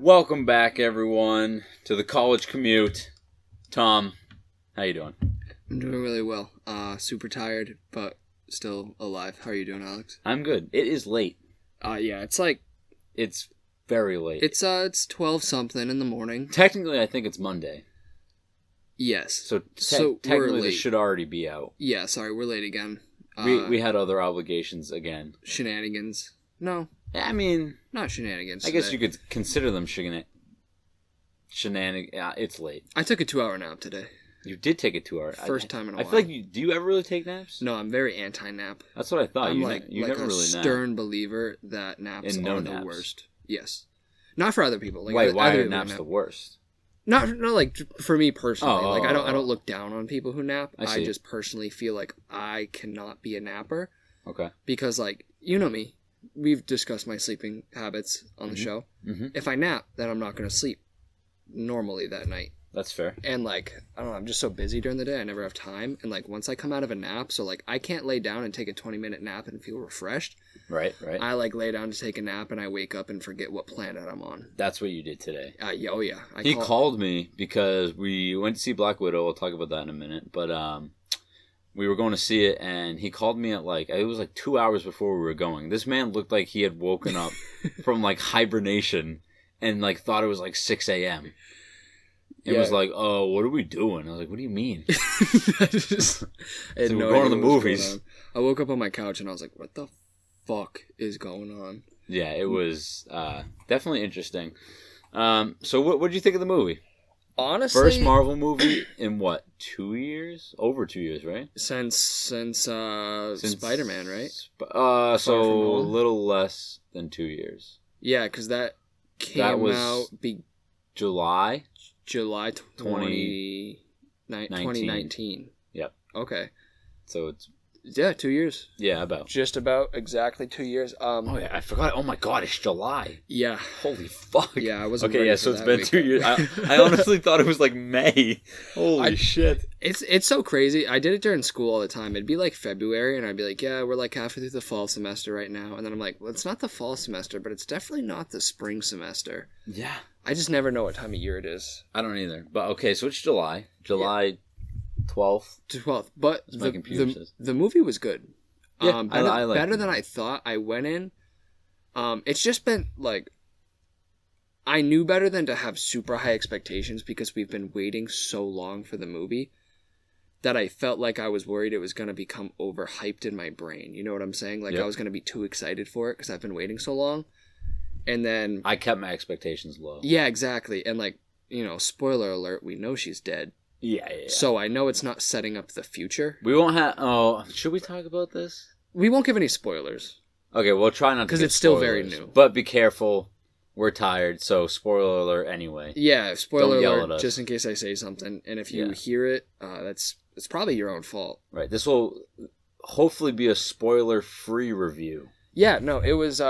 Welcome back, everyone, to the college commute. Tom, how you doing? I'm doing really well. Super tired, but still alive. How are you doing, Alex? I'm good. It is late. Yeah, it's like It's very late. it's 12 something in the morning. Technically, I think it's Monday. Yes. So we're technically, late. this should already be out. Yeah, sorry, we're late again. We had other obligations again. Shenanigans. No, I mean, not shenanigans. I guess today. you could consider them shenanigans. Yeah, it's late. I took a 2-hour nap today. You did take a 2 hour. First time in a while. I feel like do you ever really take naps? No, I'm very anti-nap. That's what I thought. I'm you like never a really stern believer that naps And no are the naps. worst. Yes. Not for other people. Like, Wait, why other are people naps nap. the worst? Not like for me personally. Oh, like I don't look down on people who nap. I see. I just personally feel like I cannot be a napper Okay. because, like, you know me. We've discussed my sleeping habits on the show. Mm-hmm. If I nap, then I'm not going to sleep normally that night. That's fair. And, like, I don't know, I'm just so busy during the day, I never have time. And, like, once I come out of a nap, so, like, I can't lay down and take a 20-minute nap and feel refreshed. Right. I, like, lay down to take a nap and I wake up and forget what planet I'm on. That's what you did today. Yeah, oh, yeah. He called me because we went to see Black Widow. We'll talk about that in a minute. But we were going to see it, and he called me at, like, it was like 2 hours before we were going. This man looked like he had woken up from, like, hibernation and, like, thought it was, like, 6 a.m. It was like, oh, what are we doing? I was like, what do you mean? I had So no we're going to idea the what was movies. going on. I woke up on my couch and I was like, what the fuck is going on? Yeah, it was definitely interesting. So what did you think of the movie? Honestly, First Marvel movie in what, 2 years? Over 2 years, right? since Spider-Man, right? So Far From a Home? little less than 2 years. Yeah, because that came was out July. July 2019. Yep. Okay. So it's Yeah, 2 years. about. Just about exactly 2 years. Oh yeah, I forgot. Oh my god, it's July. Yeah. Holy fuck. Yeah, I wasn't Okay, ready yeah, for so it's that been week. 2 years. I honestly thought it was like May. Holy shit. It's so crazy. I did it during school all the time. It'd be like February, and I'd be like, yeah, we're like halfway through the fall semester right now. And then I'm like, well, it's not the fall semester, but it's definitely not the spring semester. Yeah. I just never know what time of year it is. I don't either. But okay, so it's July. July 12th. 12th. But As my computer says. the movie was good. Yeah, I liked better it. than I thought. I went in. It's just been like, I knew better than to have super high expectations because we've been waiting so long for the movie that I felt like I was worried it was going to become overhyped in my brain. You know what I'm saying? Like, Yep. I was going to be too excited for it because I've been waiting so long. And then, I kept my expectations low. yeah, exactly. And, like, you know, spoiler alert, we know she's dead. Yeah. So I know it's not setting up the future. We won't have. Oh, should we talk about this? We won't give any spoilers. Okay, we'll try not to. Because give it's still very spoilers, new. But be careful. We're tired, so spoiler alert anyway. Yeah, spoiler Don't yell at alert, us. just in case I say something. And if you Yeah. hear it, it's probably your own fault. Right. This will hopefully be a spoiler-free review. Yeah, no, it was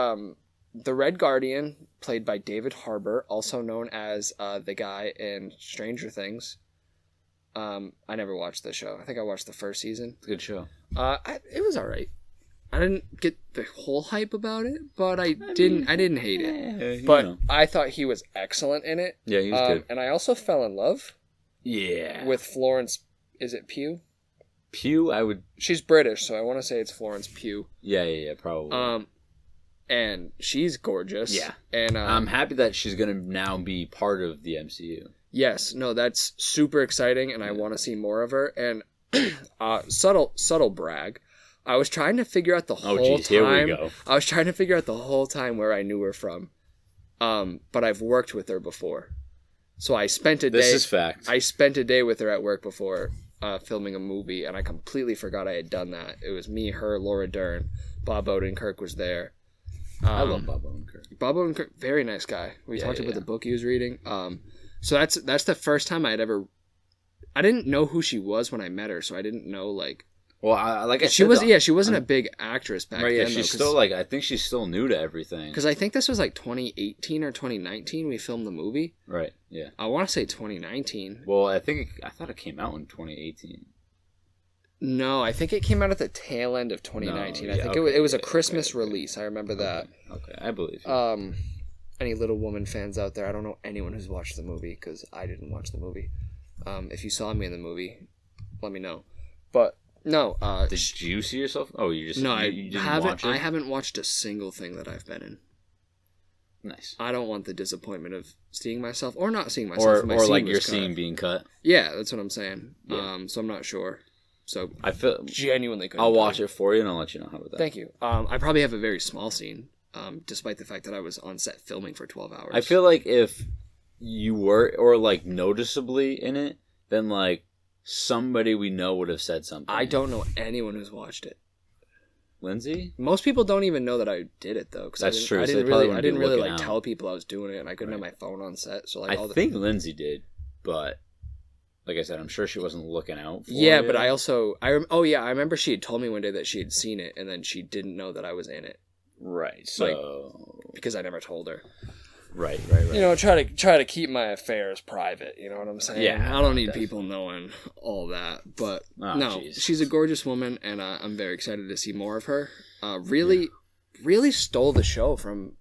the Red Guardian, played by David Harbour, also known as the guy in Stranger Things. I never watched the show. I think I watched the first season. It's a good show. It was all right. I didn't get the whole hype about it, but I didn't hate it. Yeah, But I thought he was excellent in it. Yeah, he was good. And I also fell in love Yeah. with Florence. Is it Pugh? Pew, I would. She's British, so I want to say it's Florence Pugh. Yeah, probably. And she's gorgeous. Yeah. And I'm happy that she's gonna now be part of the MCU. yes, no, that's super exciting, and I want to see more of her. And subtle brag. I was trying to figure out the whole time. Here we go. I was trying to figure out the whole time where I knew her from. But I've worked with her before, so I spent a day. This is fact. I spent a day with her at work before filming a movie, and I completely forgot I had done that. It was me, her, Laura Dern, Bob Odenkirk was there. I love Bob Odenkirk. Bob Odenkirk, very nice guy. We talked about the book he was reading. So that's the first time I didn't know who she was when I met her, so I didn't know like. Well, I She wasn't a big actress back right, then. yeah, she's still like. I think she's still new to everything. Because I think this was like 2018 or 2019 we filmed the movie. Right. Yeah. I want to say 2019. Well, I thought it came out in 2018. No, I think it came out at the tail end of 2019. No, I yeah, think okay, it was a okay, Christmas okay. release. I remember that. Okay, I believe you. any Little Woman fans out there, I don't know anyone who's watched the movie because I didn't watch the movie. If you saw me in the movie, let me know. But no, did you see yourself? Oh, you just no. You didn't haven't. Watch it? I haven't watched a single thing that I've been in. Nice. I don't want the disappointment of seeing myself or not seeing myself, or like your scene being cut. Yeah, that's what I'm saying. Yeah. So I'm not sure. So I feel genuinely couldn't. I'll watch it for you and I'll let you know how about that. Thank you. I probably have a very small scene, despite the fact that I was on set filming for 12 hours. I feel like if you were or like noticeably in it, then like somebody we know would have said something. I don't know anyone who's watched it. Lindsay? Most people don't even know that I did it though. That's true. I didn't really like tell people I was doing it, and I couldn't have my phone on set. So like, I think Lindsay did, but like I said, I'm sure she wasn't looking out for it. Yeah, but I remember she had told me one day that she had seen it, and then she didn't know that I was in it. Right. So because I never told her. Right. You know, try to keep my affairs private. You know what I'm saying? Yeah. I don't need people knowing all that. But she's a gorgeous woman, and I'm very excited to see more of her. Really stole the show from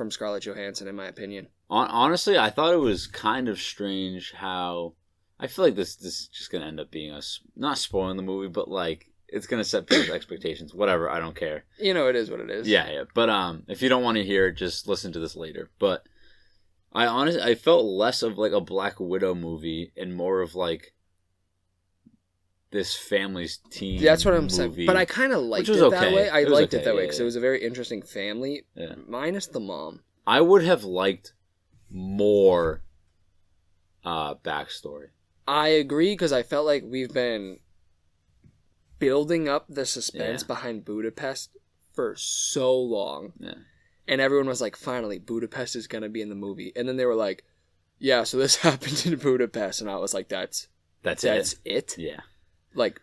Scarlett Johansson, in my opinion. Honestly, I thought it was kind of strange how I feel like this is just gonna end up being us not spoiling the movie, but like it's gonna set people's expectations. Whatever, I don't care. You know, it is what it is. Yeah. But if you don't want to hear it, just listen to this later. But I felt less of like a Black Widow movie and more of like this family's team. That's what I'm saying. But I kind of liked it that way. I liked it that way because it was a very interesting family, minus the mom. I would have liked more backstory. I agree because I felt like we've been building up the suspense behind Budapest for so long. Yeah. And everyone was like, finally, Budapest is going to be in the movie. And then they were like, yeah, so this happened in Budapest. And I was like, that's it? Yeah. Like,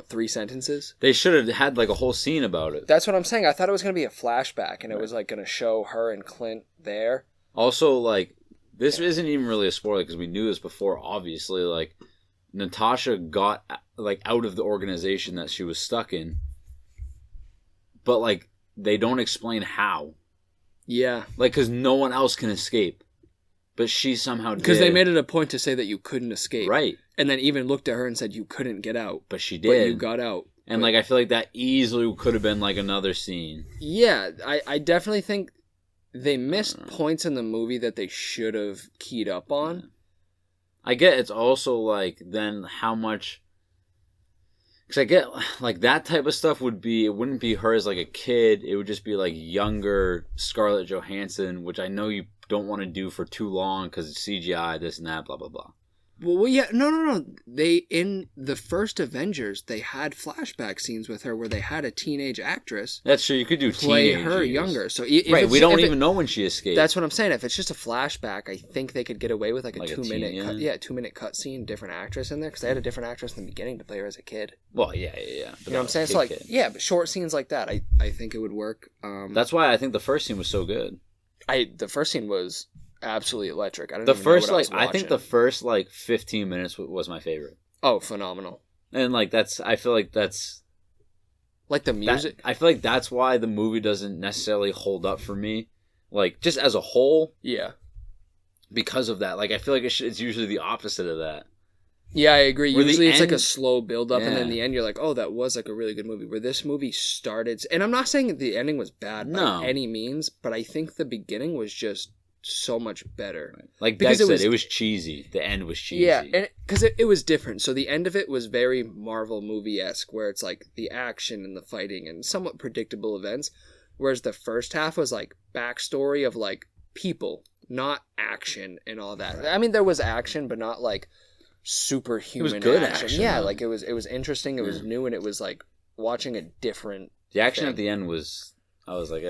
3 sentences? They should have had like a whole scene about it. That's what I'm saying. I thought it was going to be a flashback. And it was like going to show her and Clint there. Also, like, this isn't even really a spoiler because we knew this before, obviously. Like, Natasha got like out of the organization that she was stuck in. But like, they don't explain how. Yeah. Like, because no one else can escape. But she somehow did. Because they made it a point to say that you couldn't escape. Right. And then even looked at her and said you couldn't get out. But she did. But you got out. And, like, I feel like that easily could have been, like, another scene. Yeah. I definitely think they missed points in the movie that they should have keyed up on. Yeah. I get it's also, like, then how much... Because I get, like, that type of stuff would be, it wouldn't be her as, like, a kid. It would just be, like, younger Scarlett Johansson, which I know you don't want to do for too long because it's CGI, this and that, blah, blah, blah. Well, yeah, no. They, in the first Avengers, they had flashback scenes with her where they had a teenage actress. That's true. You could do play her younger. So right, we don't even know when she escaped. That's what I'm saying. If it's just a flashback, I think they could get away with like a 2-minute cut. Yeah, 2-minute cut scene, different actress in there because they had a different actress in the beginning to play her as a kid. Well, yeah. You know what I'm saying? So like, yeah, but short scenes like that, I think it would work. That's why I think the first scene was so good. The first scene was absolutely electric. I think the first 15 minutes was my favorite. Oh, phenomenal. And like I feel like that's like the music. I feel like that's why the movie doesn't necessarily hold up for me, like just as a whole. Yeah. Because of that, like I feel like it's usually the opposite of that. Yeah, I agree. Usually it's like a slow build up, and then in the end you're like, oh, that was like a really good movie. Where this movie started, and I'm not saying the ending was bad by any means, but I think the beginning was just so much better. Right. Like Beck said, it was cheesy. The end was cheesy. Yeah, and because it was different. So the end of it was very Marvel movie-esque, where it's like the action and the fighting and somewhat predictable events, whereas the first half was like backstory of like people, not action and all that. Right. I mean, there was action, but not like superhuman. It was good action. Yeah, like it was interesting. It was new, and it was like watching a different. The action at the end was. I was like,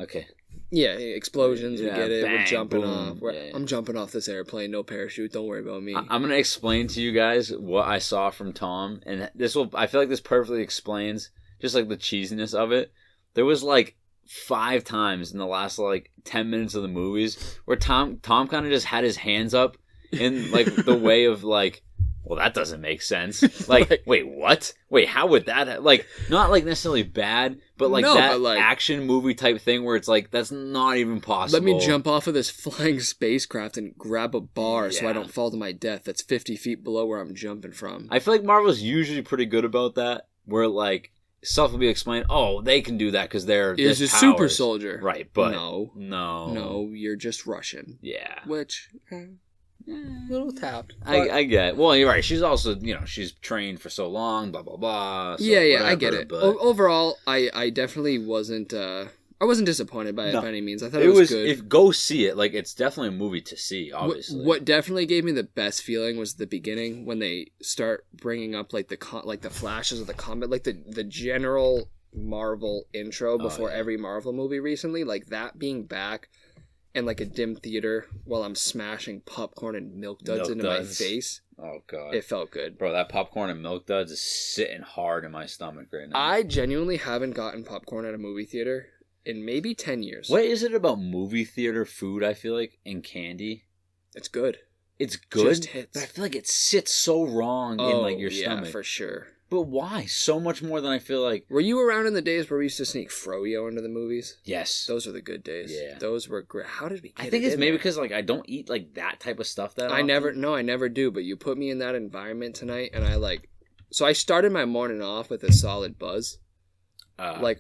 okay. Yeah, explosions. We get it. Bang, we're jumping boom. off. I'm jumping off this airplane. No parachute. Don't worry about me. I'm gonna explain to you guys what I saw from Tom, and I feel like this perfectly explains just like the cheesiness of it. There was like 5 times in the last like 10 minutes of the movies where Tom kind of just had his hands up in like the way of like well, that doesn't make sense. Like, wait, what? Wait, how would that... Like, not, like, necessarily bad, but, like, that action movie type thing where it's like, that's not even possible. Let me jump off of this flying spacecraft and grab a bar so I don't fall to my death. That's 50 feet below where I'm jumping from. I feel like Marvel's usually pretty good about that, where, like, stuff will be explained, oh, they can do that because they're is a super soldier. Right, but... No, you're just Russian. Yeah. Which... little tapped. I get. Well, you're right. She's also, she's trained for so long, blah blah blah. So yeah, I get it. But... Overall, I definitely wasn't. I wasn't disappointed by it by any means. I thought it was good. If go see it, like it's definitely a movie to see. Obviously, what definitely gave me the best feeling was the beginning when they start bringing up like the flashes of the combat, like the general Marvel intro before every Marvel movie recently, like that being back. In like a dim theater while I'm smashing popcorn and milk duds into my face. Oh, God. It felt good. Bro, that popcorn and milk duds is sitting hard in my stomach right now. I genuinely haven't gotten popcorn at a movie theater in maybe 10 years. What is it about movie theater food, I feel like, and candy? It's good. It's good? Just hits. But I feel like it sits so wrong in like your stomach. Yeah, for sure. But why? So much more than I feel like... Were you around in the days where we used to sneak froyo into the movies? Yes. Those were the good days. Yeah. Those were great. How did we get I think it it's maybe because like I don't eat like that type of stuff that often. I never do, but you put me in that environment tonight and so I started my morning off with a solid buzz.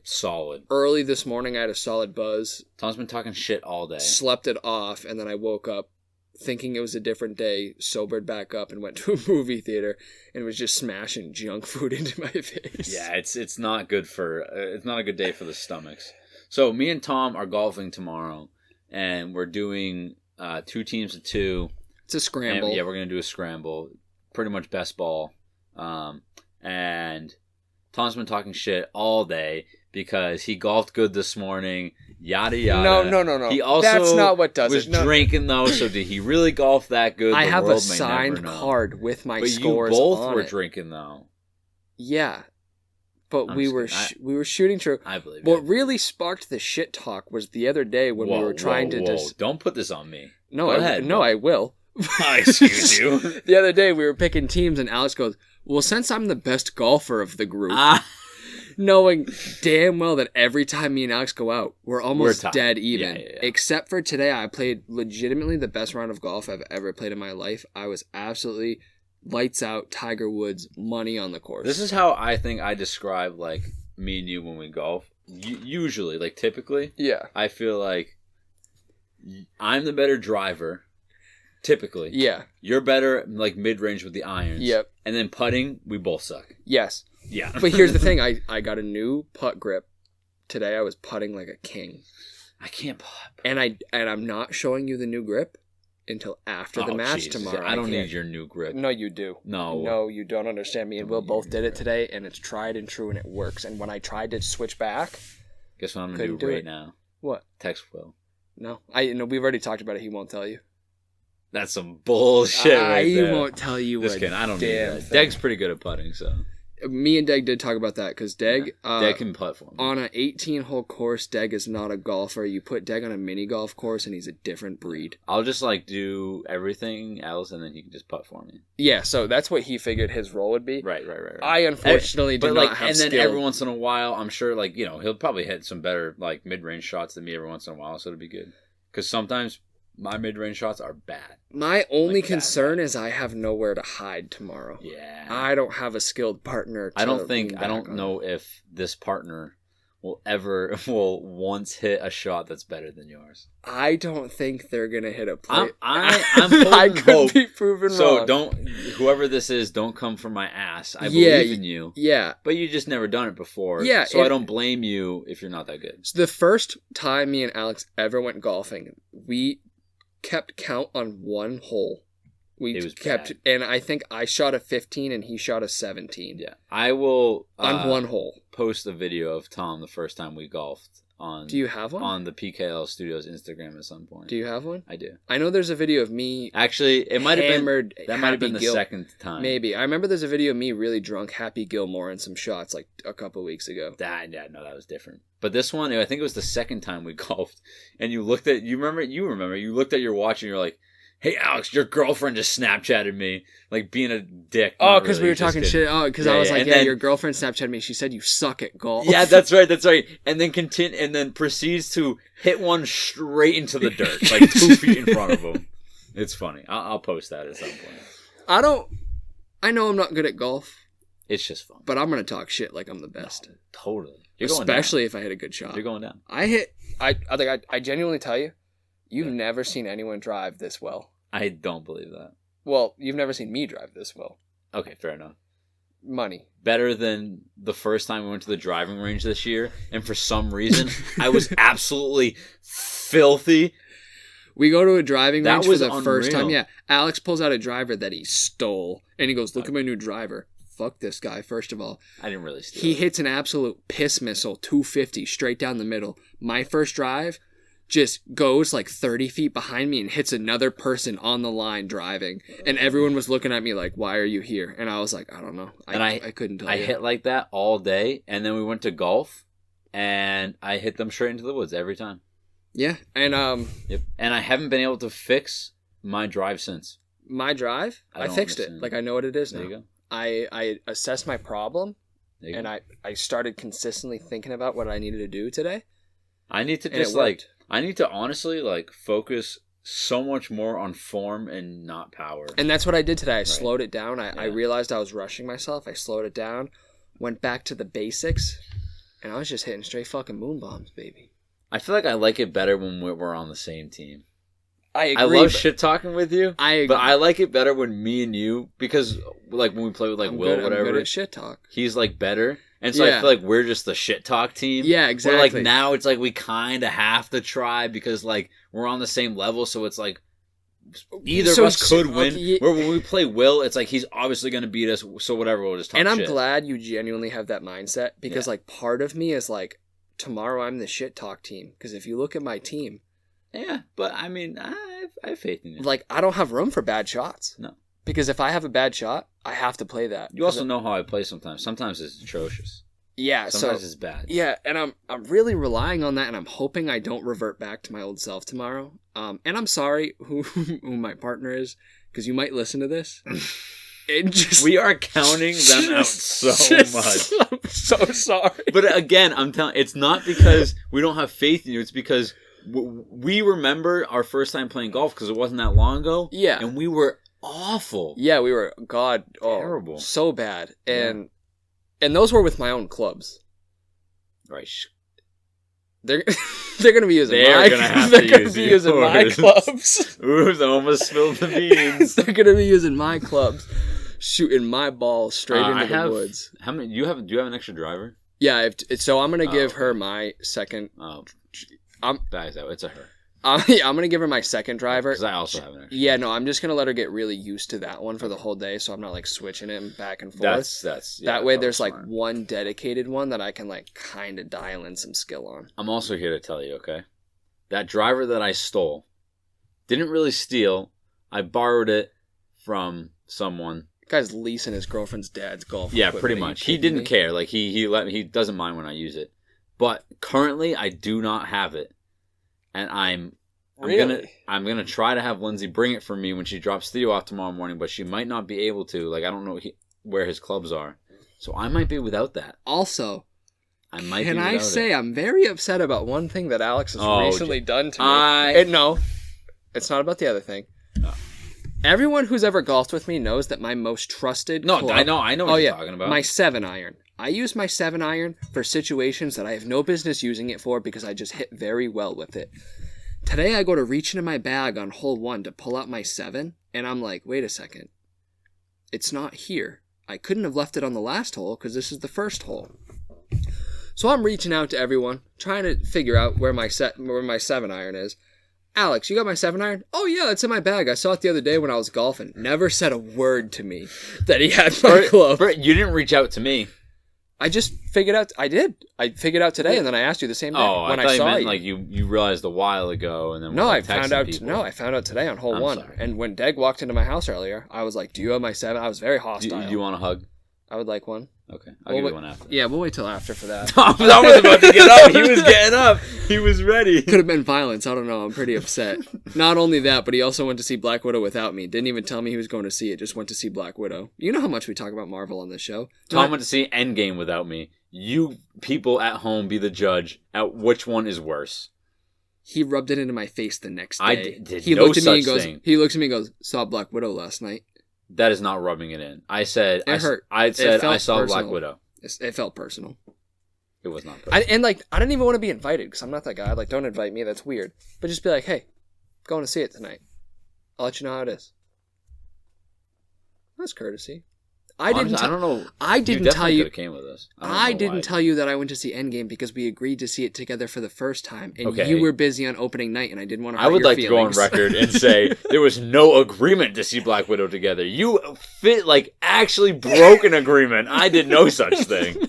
Solid. Early this morning I had a solid buzz. Tom's been talking shit all day. Slept it off and then I woke up thinking it was a different day, sobered back up and went to a movie theater and was just smashing junk food into my face. Yeah, it's not good it's not a good day for the stomachs. So me and Tom are golfing tomorrow and we're doing 2 teams of 2. It's a scramble. And, we're going to do a scramble. Pretty much best ball. And Tom's been talking shit all day because he golfed good this morning. Yada yada. No. He also that's not what does was it. No. drinking though. So did he really golf that good? I have a signed card with my scores. But you both on were it. drinking though. Yeah, but we were shooting true. I believe. What really sparked the shit talk was the other day when we were trying to. Don't put this on me. No, I will. Excuse you. The other day we were picking teams and Alex goes, "Well, since I'm the best golfer of the group." Knowing damn well that every time me and Alex go out, we're almost dead even. Yeah. Except for today, I played legitimately the best round of golf I've ever played in my life. I was absolutely lights out, Tiger Woods, money on the course. This is how I think I describe like me and you when we golf. Usually, like typically, I feel like I'm the better driver. Typically, you're better like mid range with the irons. Yep, and then putting, we both suck. Yes. Yeah. But here's the thing. I got a new putt grip. Today I was putting like a king. I can't putt. And I'm not showing you the new grip until after the match tomorrow. I don't need your new grip. No, you do. No, you don't understand me. And Will both did it today, and it's tried and true, and it works. And when I tried to switch back... Guess what I'm going to do right now? What? Text Will. No. We've already talked about it. He won't tell you. That's some bullshit right there. He won't tell you Just kidding. I don't need that. Deg's pretty good at putting, so... Me and Deg did talk about that because Deg can putt for me. On an 18-hole course, Deg is not a golfer. You put Deg on a mini golf course, and he's a different breed. I'll just like do everything else, and then he can just putt for me. Yeah, so that's what he figured his role would be. Right. I unfortunately do not have skill. And then every once in a while, I'm sure he'll probably hit some better like mid-range shots than me every once in a while, so it'll be good. Because sometimes my mid-range shots are bad. My only concern is I have nowhere to hide tomorrow. Yeah. I don't have a skilled partner to I don't know if this partner will once hit a shot that's better than yours. I don't think they're going to hit a play. I'm I could be proven wrong. So whoever this is, don't come for my ass. I believe in you. Yeah. But you just never done it before. Yeah. So I don't blame you if you're not that good. So the first time me and Alex ever went golfing, we kept count on one hole. Bad. And I think I shot a 15 and he shot a 17. Yeah, I will on one hole post a video of Tom the first time we golfed on. Do you have one on the PKL Studios Instagram at some point? Do you have one? I do. I know there's a video of me. Actually, it might have been that might have been the Gil- second time. Maybe I remember there's a video of me really drunk, Happy Gilmore, and some shots like a couple weeks ago. That was different. But this one, I think it was the second time we golfed, and you remember you looked at your watch and you're like, hey, Alex, your girlfriend just Snapchatted me. Like, being a dick. Oh, because we were talking shit. Oh, because I was like, your girlfriend Snapchatted me. She said you suck at golf. Yeah, that's right. And then proceeds to hit one straight into the dirt, like 2 feet in front of him. It's funny. I'll post that at some point. I know I'm not good at golf. It's just fun. But I'm going to talk shit like I'm the best. No, totally. Especially if I hit a good shot. You're going down. I genuinely tell you, you've never seen anyone drive this well. I don't believe that. Well, you've never seen me drive this well. Okay, fair enough. Money. Better than the first time we went to the driving range this year, and for some reason, I was absolutely filthy. We go to a driving range for the unreal. First time. Yeah, Alex pulls out a driver that he stole, and he goes, look at my new driver. Fuck this guy, first of all. I didn't really steal He it. hits an absolute piss missile, 250, straight down the middle. My first drive just goes like 30 feet behind me and hits another person on the line driving. And everyone was looking at me like, why are you here? And I was like, I don't know. I couldn't tell you. I hit like that all day, and then we went to golf, and I hit them straight into the woods every time. Yeah, and Yep. And I haven't been able to fix my drive since. My drive, I fixed it. Like, I know what it is now. There you go. I assessed my problem, and go. I started consistently thinking about what I needed to do today. I need to just I need to honestly focus so much more on form and not power. And that's what I did today. I slowed it down. I realized I was rushing myself. I slowed it down, went back to the basics, and I was just hitting straight fucking moon bombs, baby. I feel like I like it better when we're on the same team. I agree. I love shit talking with you. But I like it better when me and you, because when we play with Will, whatever, I'm good at shit talk. He's better, and so I feel like we're just the shit talk team. Yeah, exactly. Where, now it's we kind of have to try because we're on the same level, so it's either of us could win. Where when we play Will, it's he's obviously going to beat us, so whatever, we'll just talk shit. And I'm glad you genuinely have that mindset, because part of me is tomorrow I'm the shit talk team, because if you look at my team. Yeah, but I mean, I have faith in you. I don't have room for bad shots. No. Because if I have a bad shot, I have to play that. You also know how I play sometimes. Sometimes it's atrocious. Yeah, sometimes it's bad. Yeah, and I'm really relying on that, and I'm hoping I don't revert back to my old self tomorrow. And I'm sorry who my partner is, because you might listen to this. We are counting them out so much. I'm so sorry. But again, I'm telling, it's not because we don't have faith in you. It's because we remember our first time playing golf, because it wasn't that long ago. Yeah. And we were awful. Yeah, we were, terrible. So bad. And those were with my own clubs. Right. They're going to be using They're going to have to be using my clubs. Oops, I almost spilled the beans. They're going to be using my clubs, shooting my ball straight into the woods. How many? Do you have an extra driver? Yeah, so I'm going to give her my second. It's a her. I'm going to give her my second driver. Because I also have an extra. Yeah, no, I'm just going to let her get really used to that one for the whole day, so I'm not switching it back and forth. That way there's smart. One dedicated one that I can kind of dial in some skill on. I'm also here to tell you, okay? That driver that I stole, didn't really steal. I borrowed it from someone. The guy's leasing his girlfriend's dad's golf Yeah, equipment. pretty much. He didn't care. He doesn't mind when I use it. But currently I do not have it. And I'm gonna try to have Lindsay bring it for me when she drops Theo off tomorrow morning, but she might not be able to. I don't know where his clubs are, so I might be without that. Also, Can I say I'm very upset about one thing that Alex has recently done to me? No, it's not about the other thing. No. Everyone who's ever golfed with me knows that my most trusted club, I know what you're talking about. My 7-iron. I use my 7-iron for situations that I have no business using it for, because I just hit very well with it. Today I go to reach into my bag on hole 1 to pull out my 7, and I'm like, wait a second. It's not here. I couldn't have left it on the last hole, because this is the first hole. So I'm reaching out to everyone, trying to figure out where my 7-iron is. Alex, you got my 7-iron? Oh yeah, it's in my bag. I saw it the other day when I was golfing. Never said a word to me that he had my club. You didn't reach out to me. I just figured out. I did. I figured out today, and then I asked you the same day when I saw you. You realized a while ago, and then no, I found out. People. No, I found out today on hole 1. Sorry. And when Deg walked into my house earlier, I was like, "Do you have my 7?" I was very hostile. Do you want a hug? I would like one. Okay, I'll give you one after. Yeah, we'll wait till after for that. Tom was about to get up. He was getting up. He was ready. Could have been violence. I don't know. I'm pretty upset. Not only that, but he also went to see Black Widow without me. Didn't even tell me he was going to see it. Just went to see Black Widow. You know how much we talk about Marvel on this show. Tom went to see Endgame without me. You people at home be the judge at which one is worse. He rubbed it into my face the next day. I did he no looked at me such and goes, thing. He looks at me and goes, saw Black Widow last night. That is not rubbing it in. I said It hurt. I said I saw personal. Black Widow. It felt personal. It was not personal. I didn't even want to be invited because I'm not that guy. Like, don't invite me. That's weird. But just be like, hey, going to see it tonight. I'll let you know how it is. That's courtesy. I don't know. I didn't tell you. Came with us. I didn't tell you that I went to see Endgame because we agreed to see it together for the first time, and Okay. you were busy on opening night, and I didn't want to. I would like to go on record and say there was no agreement to see Black Widow together. You actually broke an agreement. I did no such thing.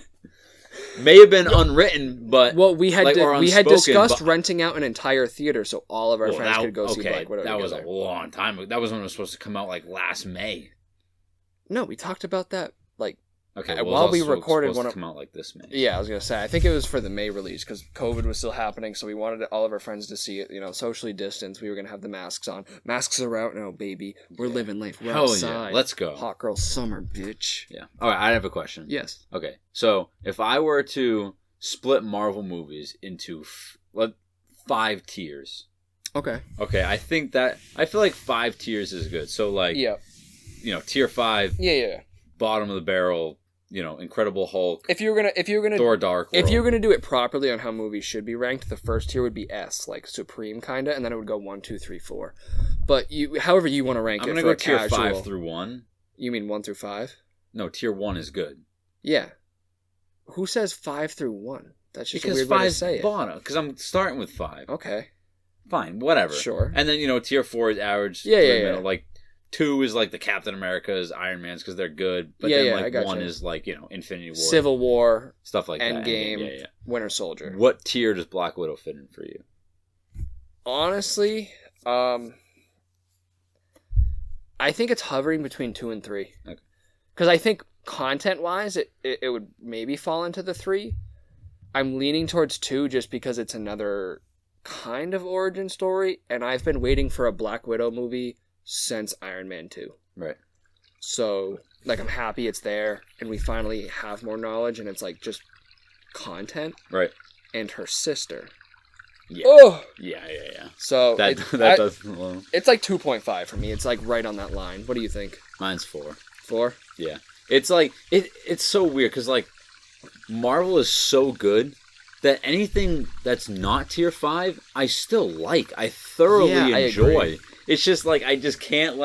May have been unwritten, but we had unspoken, discussed renting out an entire theater so all of our friends could go see Black Widow. That together. was a long time ago. That was when it was supposed to come out last May. No, we talked about that while we recorded one. To come out this May. Yeah, I was gonna say. I think it was for the May release because COVID was still happening, so we wanted all of our friends to see it. Socially distanced. We were gonna have the masks on. Masks are out now, baby. We're living life. We're outside. Yeah. Let's go. Hot girl summer, bitch. Yeah. All right. I have a question. Yes. Okay. So if I were to split Marvel movies into 5 tiers. Okay. Okay. I feel like 5 tiers is good. So tier 5. Yeah. Bottom of the barrel. Incredible Hulk. If you're gonna Thor Dark World. If you're gonna do it properly on how movies should be ranked, the first tier would be S, like Supreme kinda, and then it would go 1, 2, 3, 4. But however you want to rank I'm it. gonna for go a tier casual, 5 through 1. You mean 1 through 5? No, tier 1 is good. Yeah. Who says 5 through 1? That's just because a weird way to say it. Bottom. Because I'm starting with 5. Okay. Fine, whatever. Sure. And then tier 4 is average. Yeah. Like 2 is like the Captain America's, Iron Man's because they're good. But then 1 is like Infinity War, Civil War, stuff like Endgame, that. Yeah. Winter Soldier. What tier does Black Widow fit in for you? Honestly, I think it's hovering between 2 and 3. Okay. Because I think content-wise, it would maybe fall into the 3. I'm leaning towards 2 just because it's another kind of origin story, and I've been waiting for a Black Widow movie since Iron Man 2. Right. So, I'm happy it's there, and we finally have more knowledge, and it's, just content. Right. And her sister. Yeah. Oh! Yeah. So, that does... Well, it's 2.5 for me. It's, right on that line. What do you think? Mine's 4. 4? Yeah. It's, it's so weird, because, Marvel is so good that anything that's not tier 5, I still like. I thoroughly enjoy. Agree. It's just I just can't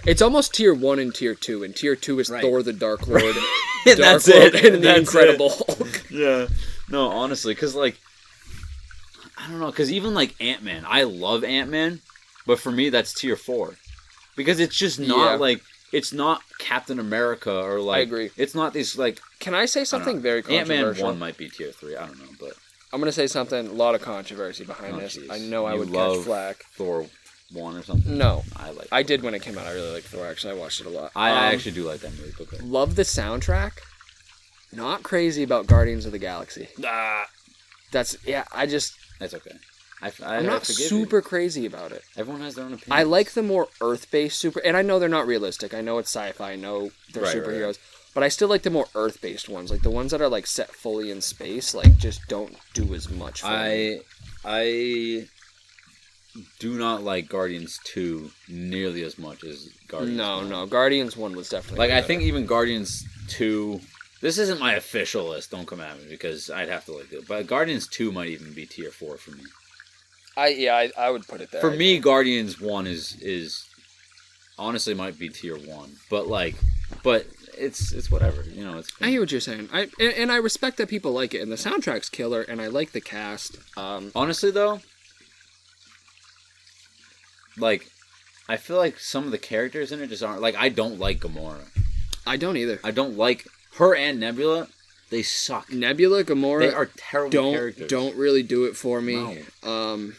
It's almost tier 1 and tier 2, and tier 2 is Thor the Dark Lord, and Dark that's Lord, it. and the Incredible Hulk. Yeah. No, honestly, because I don't know, because even Ant-Man, I love Ant-Man, but for me that's tier 4, because it's just not it's not Captain America or I agree. It's not these Can I say something very controversial? Ant-Man 1 might be tier 3. I don't know, but I'm gonna say something. A lot of controversy behind this. Geez. I know I would love catch flack. Thor 1 or something. No, I did when it came out. I really liked Thor. Actually, I watched it a lot. I actually do like that movie. Okay. Love the soundtrack. Not crazy about Guardians of the Galaxy. That's okay. I'm not super crazy about it. Everyone has their own opinion. I like the more Earth-based and I know they're not realistic. I know it's sci-fi. I know they're superheroes. Right. But I still like the more Earth-based ones. The ones that are set fully in space, just don't do as much for me. I do not like Guardians 2 nearly as much as Guardians 1. No. Guardians 1 was definitely better. I think even Guardians 2... This isn't my official list. Don't come at me because I'd have to do it. But Guardians 2 might even be tier 4 for me. I would put it there. For me, Guardians 1 is honestly might be tier 1. But it's whatever. It's I hear what you're saying. I respect that people like it, and the soundtrack's killer, and I like the cast. Honestly, though, I feel like some of the characters in it just aren't... I don't like Gamora. I don't either. I don't like... Her and Nebula, they suck. Nebula, Gamora... They are terrible characters. Don't really do it for me. No.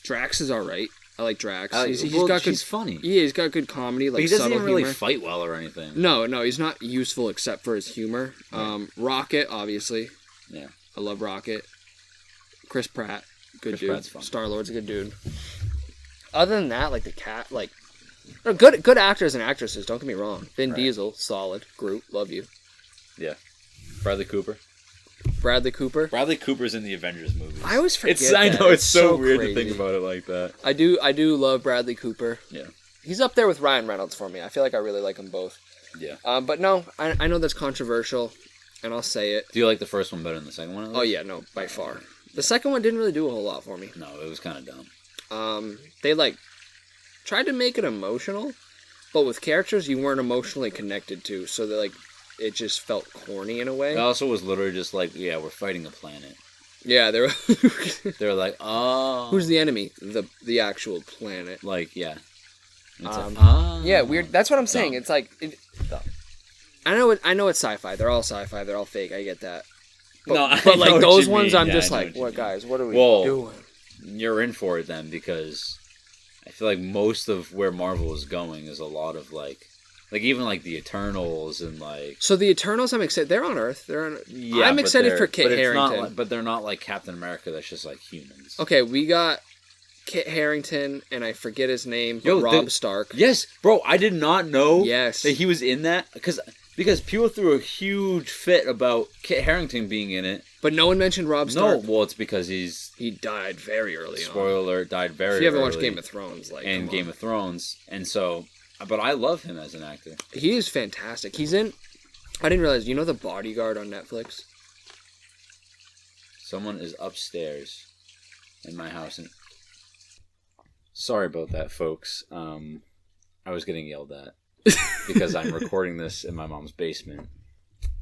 Drax is alright. I like Drax. He's funny. Yeah, he's got good comedy, but he doesn't even really humor. fight well or anything. No, he's not useful except for his humor. Rocket, obviously. Yeah. I love Rocket. Chris Pratt, good Chris dude. Pratt's fun. Star-Lord's a good dude. Other than that, like the cat, like good actors and actresses. Don't get me wrong. Vin Diesel, solid. Groot, love you. Yeah. Bradley Cooper. Bradley Cooper. Bradley Cooper's in the Avengers movies. I always forget. I know it's so weird crazy. to think about it like that. I do love Bradley Cooper. Yeah. He's up there with Ryan Reynolds for me. I feel like I really like them both. Yeah. But no, I know that's controversial, and I'll say it. Do you like the first one better than the second one? Oh yeah, no, by far. The second one didn't really do a whole lot for me. No, it was kind of dumb. They like tried to make it emotional, but with characters you weren't emotionally connected to, so they like it just felt corny in a way. It also was literally just like, yeah, we're fighting a planet. Yeah, they were. They're like, oh, Who's the enemy? The actual planet. like, yeah. It's Yeah, weird. That's what I'm saying. Dumb. It's like, I know it's sci-fi. They're all sci-fi. They're all fake. I get that. But, No, I but know like what those you ones, mean. I'm Yeah, just I know like, what you what mean. guys? What are we Whoa. doing? You're in for it then, because I feel like most of where Marvel is going is a lot of like even like the Eternals and like. So the Eternals, I'm excited. They're on Earth. They're on. Yeah, I'm but excited for Kit but it's not Harington. like- but they're not like Captain America. That's just like humans. Okay, we got Kit Harington, and I forget his name, but Rob Stark. Yes, bro. I did not know. Yes. That he was in that because people threw a huge fit about Kit Harington being in it. But no one mentioned Rob Stark. No, well, it's because he died very early on. spoiler alert, died very early. If you haven't watched Game of Thrones, like and Game of Thrones, and so, but I love him as an actor. He is fantastic. He's in. I didn't realize. You know The Bodyguard on Netflix? Someone is upstairs in my house, and sorry about that, folks. I was getting yelled at because I'm recording this in my mom's basement,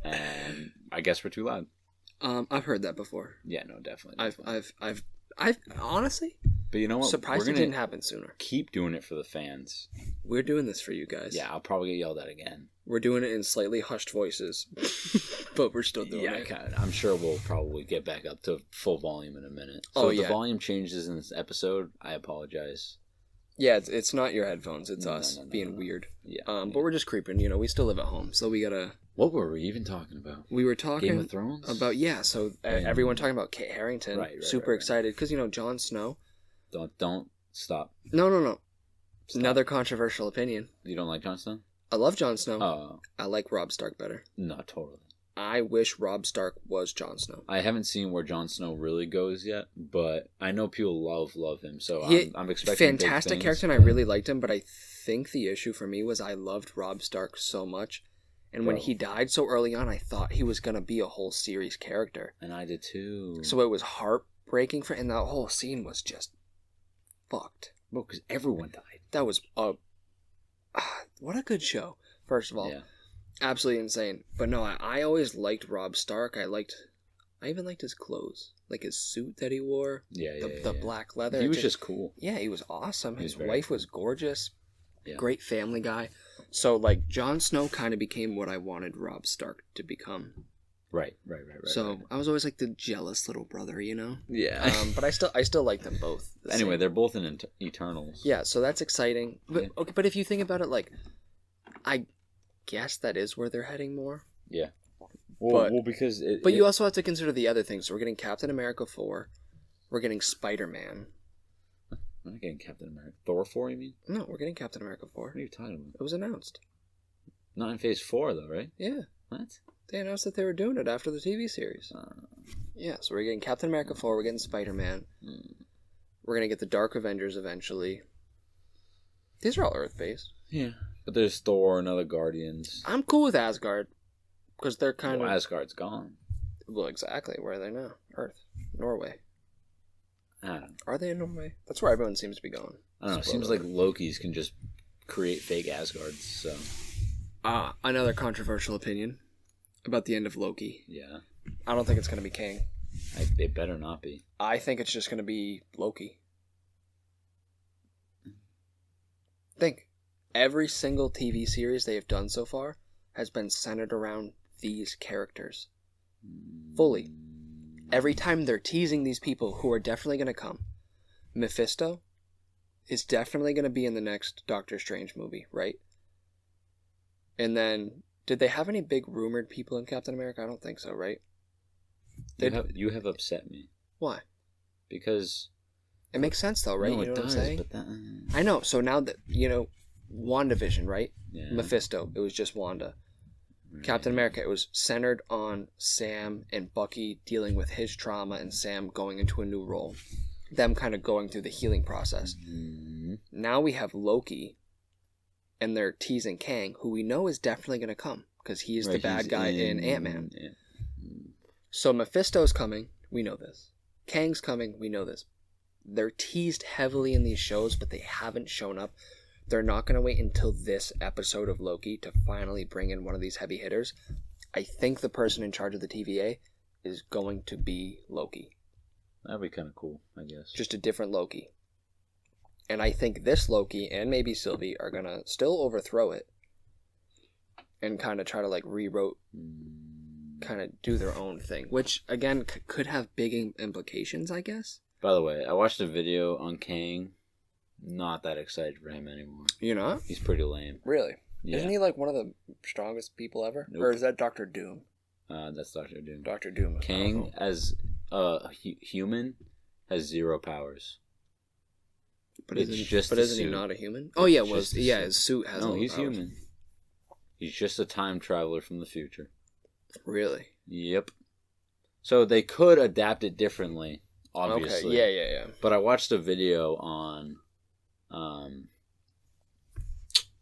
and I guess we're too loud. I've heard that before. Yeah, no, definitely. I've honestly. But you know what? Surprised it didn't happen sooner. Keep doing it for the fans. We're doing this for you guys. Yeah, I'll probably get yelled at again. We're doing it in slightly hushed voices, but we're still doing it. Yeah, I'm sure we'll probably get back up to full volume in a minute. So if the volume changes in this episode, I apologize. Yeah, it's not your headphones. It's us being weird. Yeah. But we're just creeping. You know, we still live at home, so we gotta. What were we even talking about? We were talking Game of Thrones about So everyone talking about Kit Harington. Right. Super excited because Jon Snow. Don't stop. No. Stop. Another controversial opinion. You don't like Jon Snow? I love Jon Snow. Oh. I like Robb Stark better. No, totally. I wish Robb Stark was Jon Snow. I haven't seen where Jon Snow really goes yet, but I know people love him, so I'm expecting fantastic big character, things. and I really liked him. But I think the issue for me was I loved Robb Stark so much, and when he died so early on, I thought he was gonna be a whole series character, and I did too. So it was heartbreaking and that whole scene was just fucked. Well, because everyone died. That was what a good show. First of all. Yeah. Absolutely insane. But no, I always liked Robb Stark. I even liked his clothes. Like his suit that he wore. The black leather. He was just cool. Yeah, he was awesome. His very wife was gorgeous. Yeah. Great family guy. So like Jon Snow kind of became what I wanted Robb Stark to become. Right. So I was always like the jealous little brother, Yeah. But I still like them both. Anyway, they're both in Eternals. Yeah, so that's exciting. But okay, but if you think about it, like, I guess that is where they're heading more. Yeah. Well, because you also have to consider the other things. So we're getting Captain America 4. We're getting Spider-Man. We're not getting Captain America. Thor 4, you mean? No, we're getting Captain America 4. What are you talking about? It was announced. Not in Phase 4, though, right? Yeah. What? They announced that they were doing it after the TV series. Yeah, so we're getting Captain America 4. We're getting Spider-Man. We're going to get the Dark Avengers eventually. These are all Earth-based. Yeah. But there's Thor and other Guardians. I'm cool with Asgard. Because they're kind of... Asgard's gone. Well, exactly. Where are they now? Earth. Norway. I don't know. Are they in Norway? That's where everyone seems to be going. I don't know. It seems like Loki's can just create fake Asgards, so... Another controversial opinion about the end of Loki. Yeah. I don't think it's going to be King. It better not be. I think it's just going to be Loki. Think. Every single TV series they have done so far has been centered around these characters. Fully. Every time they're teasing these people who are definitely going to come. Mephisto is definitely going to be in the next Doctor Strange movie, right? And then, did they have any big rumored people in Captain America? I don't think so, right? You have upset me. Why? because It makes sense though, right? no, You know it what does. I'm saying? But that, I know. So now that WandaVision, right? yeah, Mephisto. It was just Wanda. right. Captain America. It was centered on Sam and Bucky dealing with his trauma and Sam going into a new role. Them kind of going through the healing process. Mhm. Now we have Loki, and they're teasing Kang, who we know is definitely going to come because he is the Right, bad he's guy in Ant-Man. Yeah. So Mephisto's coming. We know this. Kang's coming. We know this. They're teased heavily in these shows, but they haven't shown up. They're not going to wait until this episode of Loki to finally bring in one of these heavy hitters. I think the person in charge of the TVA is going to be Loki. That'd be kind of cool, I guess. Just a different Loki. And I think this Loki and maybe Sylvie are going to still overthrow it and kind of try to like rewrote, kind of do their own thing, which again could have big implications, I guess. By the way, I watched a video on Kang. Not that excited for him anymore. You know? He's pretty lame. Really? Yeah. Isn't he like one of the strongest people ever? Nope. Or is that Doctor Doom? That's Doctor Doom. Doctor Doom. Is Kang, powerful. as a human, has 0 powers. But it's isn't, just but a isn't he suit. not a human? Oh yeah, It's well, just a yeah, suit. his suit has. No, all the he's powers. human. He's just a time traveler from the future. Really? Yep. So they could adapt it differently, obviously. Okay. Yeah. But I watched a video on, I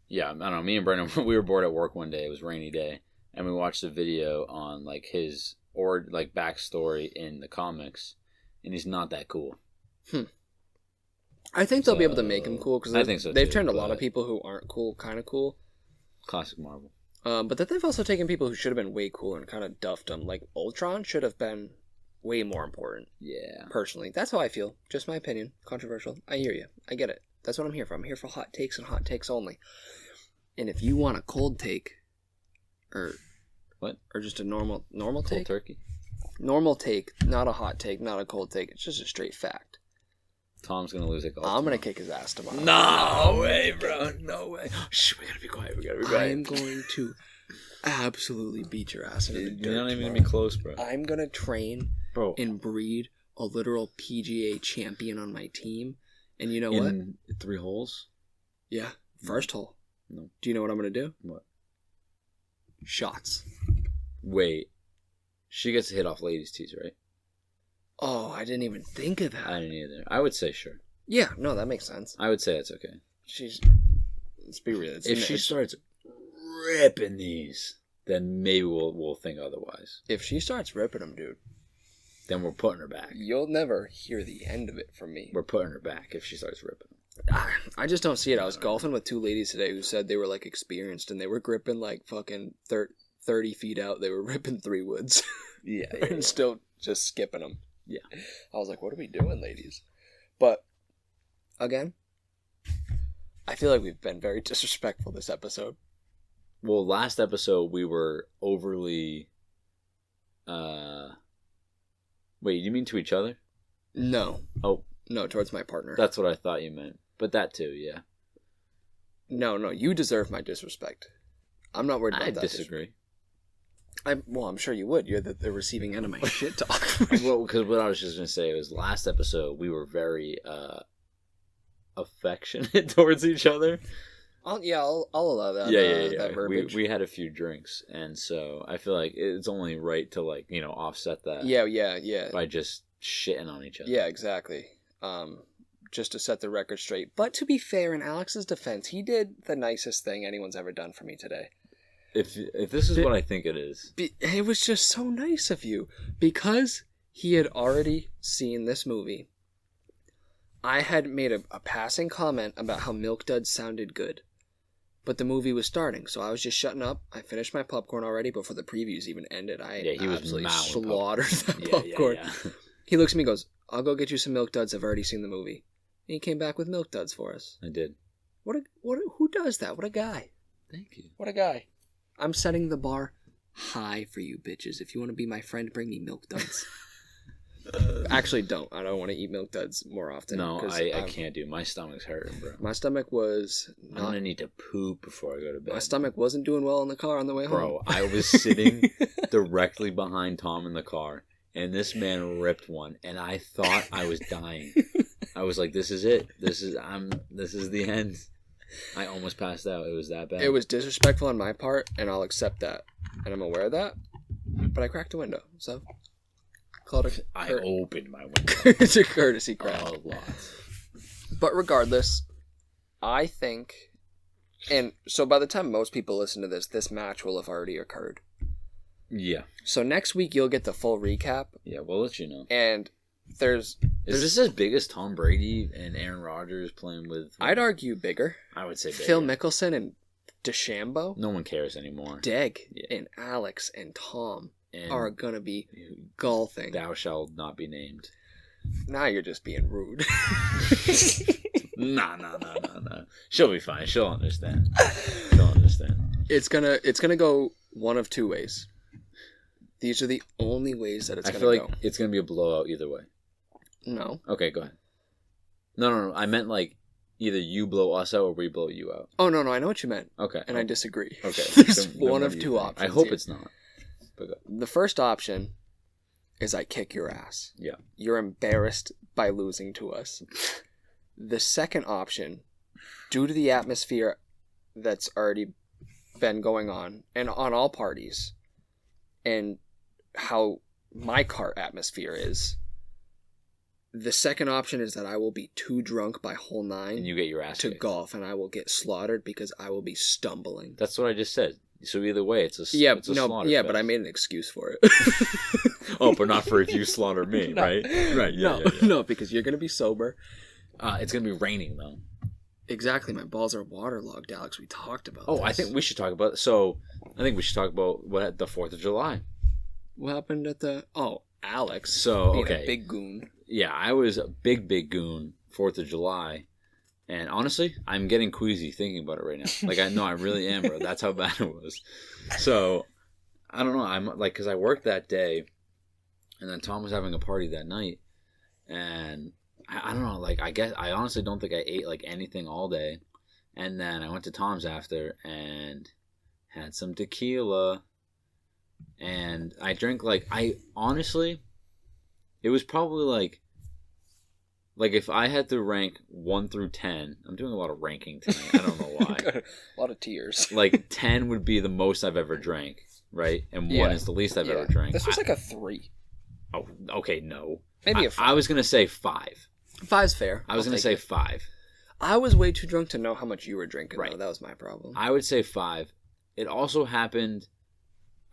don't know. Me and Brendan, we were bored at work one day. It was a rainy day, and we watched a video on like his backstory in the comics, and he's not that cool. I think they'll be able to make him cool because I think so, they've too, turned a lot but- of people who aren't cool kind of cool. Classic Marvel. But then they've also taken people who should have been way cooler and kind of duffed them. Like Ultron should have been way more important. Yeah. Personally, that's how I feel. Just my opinion. Controversial. I hear you. I get it. That's what I'm here for. I'm here for hot takes and hot takes only. And if you want a cold take, or What? or just a normal Cold take, turkey. normal take, not a hot take, not a cold take. It's just a straight fact. Tom's gonna lose it. I'm gonna kick his ass tomorrow. No way, bro. No way. Shh, we gotta be quiet. I'm going to absolutely beat your ass into the dirt. You're not even tomorrow. gonna be close, bro. I'm gonna train Bro, and breed a literal PGA champion on my team. And you know what? in 3 holes? Yeah, first hole. No. Do you know what I'm gonna do? What? Shots. Wait. She gets to hit off ladies' tees, right? Oh, I didn't even think of that. I didn't either. I would say sure. Yeah, no, that makes sense. I would say it's okay. Let's be real. If she starts ripping these, then maybe we'll think otherwise. If she starts ripping them, dude, Then we're putting her back. you'll never hear the end of it from me. We're putting her back if she starts ripping them. I just don't see it. I was golfing with 2 ladies today who said they were like experienced and they were gripping like fucking 30 feet out. They were ripping 3 woods Yeah. and still just skipping them. Yeah. I was like, what are we doing, ladies? But again, I feel like we've been very disrespectful this episode. Well, last episode we were overly. Wait, you mean to each other? No. Oh, No, towards my partner. that's what I thought you meant. But that too, yeah. No, you deserve my disrespect. I'm not worried about I that. disagree. I'm sure you would. You're the receiving end of my shit talk. Well, because what I was just gonna say was last episode we were very affectionate towards each other. I'll allow that. Yeah. That verbiage. We had a few drinks, and so I feel like it's only right to offset that. Yeah. By just shitting on each other. Yeah, exactly. Just to set the record straight. But to be fair, in Alex's defense, he did the nicest thing anyone's ever done for me today. If this is what I think it is. It was just so nice of you. Because he had already seen this movie, I had made a passing comment about how Milk Duds sounded good. But the movie was starting, so I was just shutting up. I finished my popcorn already before the previews even ended. He was absolutely slaughtered that popcorn. Yeah. He looks at me and goes, I'll go get you some Milk Duds. I've already seen the movie. And he came back with Milk Duds for us. I did. Who does that? What a guy. Thank you. What a guy. I'm setting the bar high for you bitches. If you want to be my friend, bring me Milk Duds. Actually, don't. I don't want to eat Milk Duds more often. No, I can't do. My stomach's hurting, bro. My stomach was I'm gonna need to poop before I go to bed. My stomach wasn't doing well in the car on the way home. Bro, I was sitting directly behind Tom in the car, and this man ripped one, and I thought I was dying. I was like, "This is it. This is the end." I almost passed out. It was that bad. It was disrespectful on my part, and I'll accept that, and I'm aware of that. But I cracked a window, so called it. I opened my window. It's a courtesy crack. A lot. But regardless, I think, and so by the time most people listen to this match will have already occurred. Yeah. So next week you'll get the full recap. Yeah, we'll let you know. And is this as big as Tom Brady and Aaron Rodgers playing with? I'd argue bigger. I would say bigger. Phil Mickelson and DeChambeau. No one cares anymore. Deg and Alex and Tom are gonna be golfing. Thou shalt not be named. Now you're just being rude. Nah. She'll be fine. She'll understand. It's gonna go one of two ways. These are the only ways that it's gonna go. I feel like it's gonna be a blowout either way. No. Okay, go ahead. No. I meant like either you blow us out or we blow you out. Oh no, I know what you meant. Okay. And I disagree. Okay. There's one of two options. I hope here. it's not. The first option is I kick your ass. Yeah. You're embarrassed by losing to us. The second option, due to the atmosphere that's already been going on, and on all parties, and how my car atmosphere is, the second option is that I will be too drunk by hole 9 and you get your ass to kicked. golf, and I will get slaughtered because I will be stumbling. That's what I just said. So either way, it's a slaughter fest. But I made an excuse for it. Oh, but not for if you slaughter me, No. right? Right. Yeah, yeah. No, because you're gonna be sober. It's gonna be raining though. Exactly, my balls are waterlogged, Alex. We talked about. Oh, this. I think we should talk about. So, I think we should talk about what the 4th of July. What happened at the? Oh, Alex. So being okay, a big goon. Yeah, I was a big goon 4th of July, and honestly, I'm getting queasy thinking about it right now. Like I know I really am, bro. That's how bad it was. So, I don't know. I'm like, because I worked that day, and then Tom was having a party that night, and I don't know. Like I honestly don't think I ate like anything all day, and then I went to Tom's after and had some tequila, and I drank it was probably like if I had to rank 1 through 10, I'm doing a lot of ranking tonight. I don't know why. A lot of tears. Like 10 would be the most I've ever drank, right? And 1 is the least I've ever drank. This was like a 3. Oh, okay, no. Maybe a 5. I was gonna say 5. 5's fair. I was gonna say 5. I was way too drunk to know how much you were drinking. Right. Though. That was my problem. I would say 5. It also happened.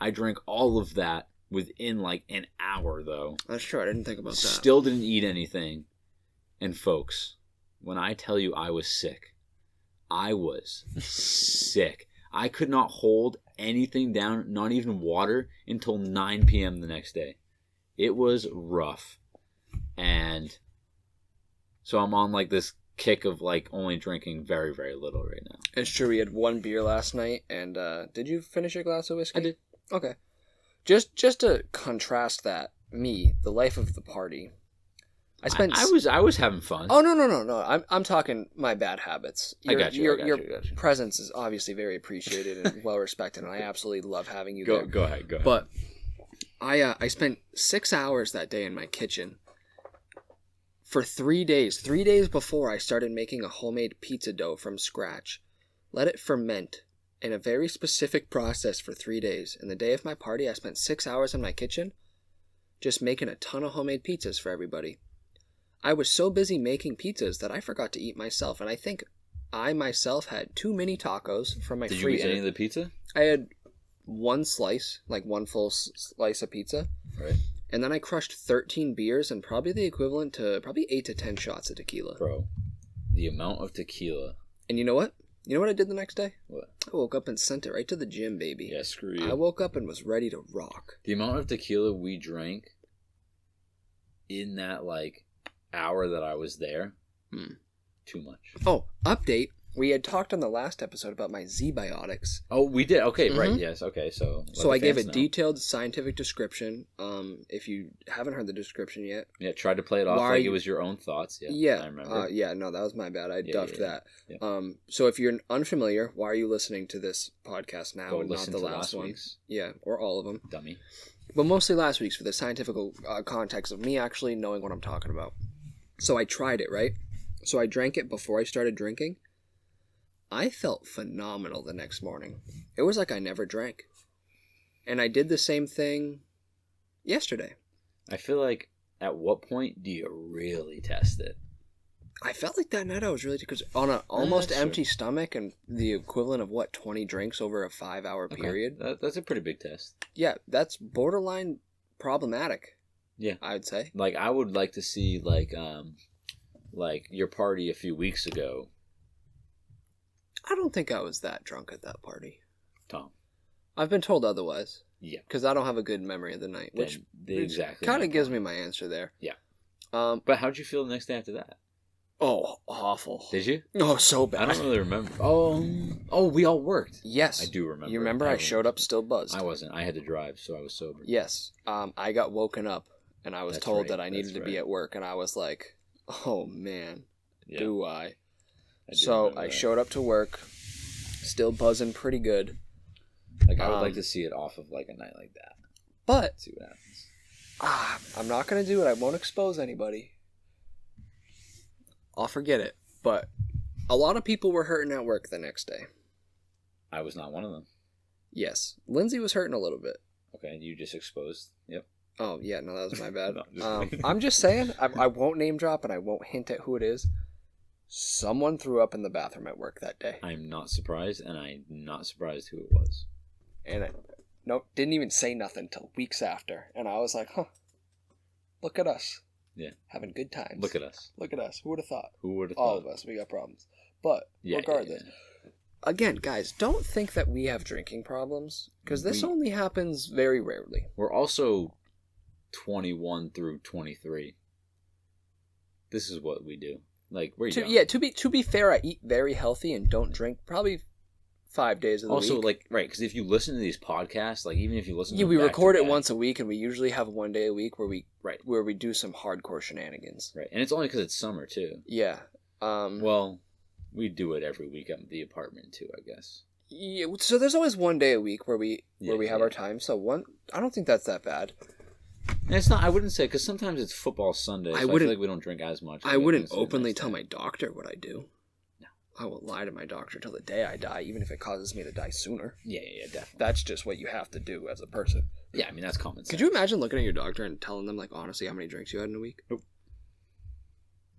I drank all of that within like an hour, though. That's true. I didn't think about that. Still didn't eat anything. And folks, when I tell you I was sick, I was sick. I could not hold anything down, not even water, until 9 p.m. the next day. It was rough. And so I'm on like this kick of like only drinking very, very little right now. It's true. We had 1 beer last night. And did you finish your glass of whiskey? I did. Okay. Just to contrast that, me, the life of the party. I was having fun. Oh no! I'm talking my bad habits. I got you. Your presence is obviously very appreciated and well respected, and I absolutely love having you there. Go ahead. But I spent 6 hours that day in my kitchen for 3 days. 3 days before I started making a homemade pizza dough from scratch. Let it ferment in a very specific process for 3 days. And the day of my party, I spent 6 hours in my kitchen just making a ton of homemade pizzas for everybody. I was so busy making pizzas that I forgot to eat myself, and I think I myself had too many tacos from my Did free. you eat any of the pizza? I had 1 slice, like 1 full slice of pizza. Right. And then I crushed 13 beers and probably the equivalent to probably 8 to 10 shots of tequila. Bro, the amount of tequila. And you know what? You know what I did the next day? What? I woke up and sent it right to the gym, baby. Yeah, screw you. I woke up and was ready to rock. The amount of tequila we drank in that like hour that I was there, too much. Oh, update. we had talked on the last episode about my Z-biotics. Oh, we did. Okay, right. Mhm. Yes. Okay. So. So I gave a detailed scientific description. If you haven't heard the description yet, Yeah, tried to play it off Why like you- it was your own thoughts. Yeah. yeah, I remember. no, that was my bad. I duffed that. Yeah. So if you're unfamiliar, why are you listening to this podcast now Go and not listen the to last one? week's. Yeah, or all of them, Dummy. but mostly last week's for the scientific context of me actually knowing what I'm talking about. So I tried it, right? So I drank it before I started drinking. I felt phenomenal the next morning. It was like I never drank. And I did the same thing yesterday. I feel like at what point do you really test it? I felt like that night I was really, because on an almost that's empty stomach and the equivalent of 20 drinks over a 5-hour period. That's a pretty big test. Yeah, that's borderline problematic. Yeah. I'd say. Like I would like to see like your party a few weeks ago. I don't think I was that drunk at that party. Tom. I've been told otherwise. Yeah. Because I don't have a good memory of the night, which kind of gives me my answer there. Yeah. But how'd you feel the next day after that? Oh, awful. Did you? Oh, so bad. I don't really remember. Oh, we all worked. Yes. I do remember. You remember I showed up still buzzed. I wasn't. I had to drive, so I was sober. Yes. I got woken up, and I was That's told right, that I needed to be at work, and I was like, oh, man, do I? So I showed up to work, still buzzing pretty good. Like, I would like to see it off of, like, a night like that. But See what happens. I'm not going to do it. I won't expose anybody. I'll forget it. But a lot of people were hurting at work the next day. I was not one of them. Yes. Lindsay was hurting a little bit. Okay, you just exposed. Yep. Oh, yeah, no, that was my bad. No, I'm just saying, I won't name drop and I won't hint at who it is. Someone threw up in the bathroom at work that day. I'm not surprised, and I'm not surprised who it was. And didn't even say nothing till weeks after. And I was like, huh, look at us. Yeah. Having good times. Look at us. Look at us. Who would have thought? Who would have thought? All of us. We got problems. But regardless. Again, guys, don't think that we have drinking problems. Because this only happens very rarely. We're also 21 through 23. This is what we do. Like, we're young. Yeah, to be fair, I eat very healthy and don't drink probably 5 days of the week. Also, like, right, because if you listen to these podcasts, like, even if you listen to them we back record to it back, once a week, and we usually have one day a week where Right. we do some hardcore shenanigans. Right, and it's only because it's summer, too. Yeah. Well, we do it every week at the apartment, too, I guess. Yeah, so there's always one day a week where we have our time. So I don't think that's that bad. And it's not. I wouldn't say, because sometimes it's football Sunday. So I feel like we don't drink as much. I wouldn't openly tell my doctor what I do. No, I won't lie to my doctor till the day I die, even if it causes me to die sooner. Yeah, definitely. That's just what you have to do as a person. Yeah, I mean that's common sense. Could you imagine looking at your doctor and telling them, like, honestly, how many drinks you had in a week? Nope.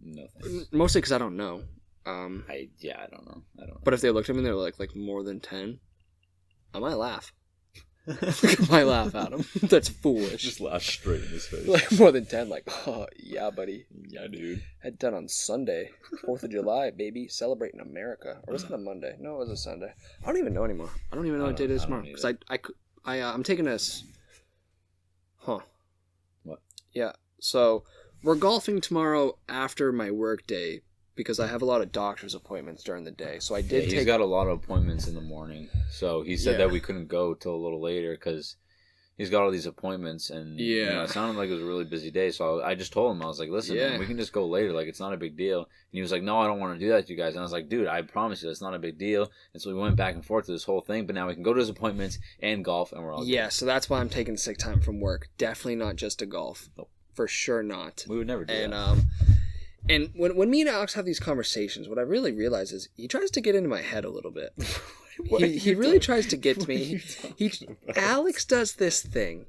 No thanks. Mostly because I don't know. I don't know. But if they looked at me and they were like more than 10, I might laugh. I might laugh at them. That's foolish. Just laugh straight in his face. Like more than 10, like, oh, yeah, buddy. Yeah, dude. Had done on Sunday. 4th of July, baby. Celebrating America. Or was it a Monday? No, it was a Sunday. I don't even know anymore. I don't even know what day it is tomorrow. Because I'm taking this. Huh. What? Yeah. So, we're golfing tomorrow after my work day. Because I have a lot of doctor's appointments during the day. So I did He's got a lot of appointments in the morning. So he said that we couldn't go till a little later because he's got all these appointments. And it sounded like it was a really busy day. So I just told him, I was like, listen, man, we can just go later. Like, it's not a big deal. And he was like, no, I don't want to do that to you guys. And I was like, dude, I promise you, it's not a big deal. And so we went back and forth to this whole thing. But now we can go to his appointments and golf, and we're all good. So that's why I'm taking sick time from work. Definitely not just to golf. Nope. For sure not. We would never do and, that. And when me and Alex have these conversations, what I really realize is he tries to get into my head a little bit. he really tries to get to me. Alex does this thing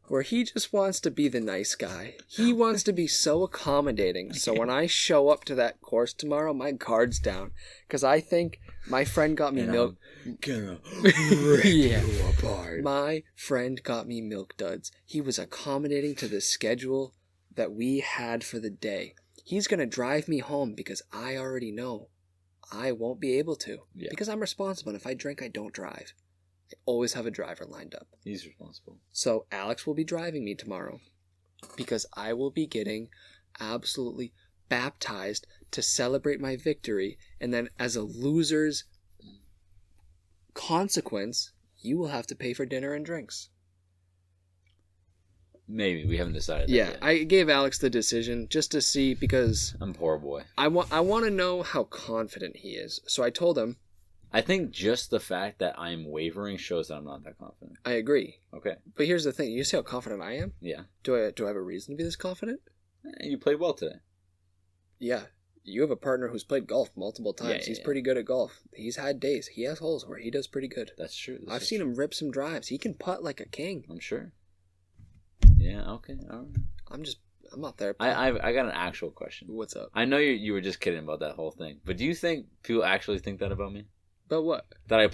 where he just wants to be the nice guy. He wants to be so accommodating. So when I show up to that course tomorrow, my guard's down because I think my friend got me milk. Gonna rip you apart. My friend got me milk duds. He was accommodating to the schedule that we had for the day. He's going to drive me home because I already know I won't be able to. Yeah. Because I'm responsible, and if I drink, I don't drive. I always have a driver lined up. He's responsible. So Alex will be driving me tomorrow because I will be getting absolutely baptized to celebrate my victory, and then as a loser's consequence, you will have to pay for dinner and drinks. Maybe. We haven't decided that yet. I gave Alex the decision just to see, because I'm poor boy. I want to know how confident he is. So I told him, I think just the fact that I'm wavering shows that I'm not that confident. I agree. Okay. But here's the thing. You see how confident I am? Yeah. Do I have a reason to be this confident? You played well today. Yeah. You have a partner who's played golf multiple times. Yeah, He's pretty good at golf. He's had days. He has holes where he does pretty good. That's true. I've seen him rip some drives. He can putt like a king. I'm sure. Yeah, okay. All right. I'm not there. I got an actual question. What's up? I know you were just kidding about that whole thing, but do you think people actually think that about me? But what? That I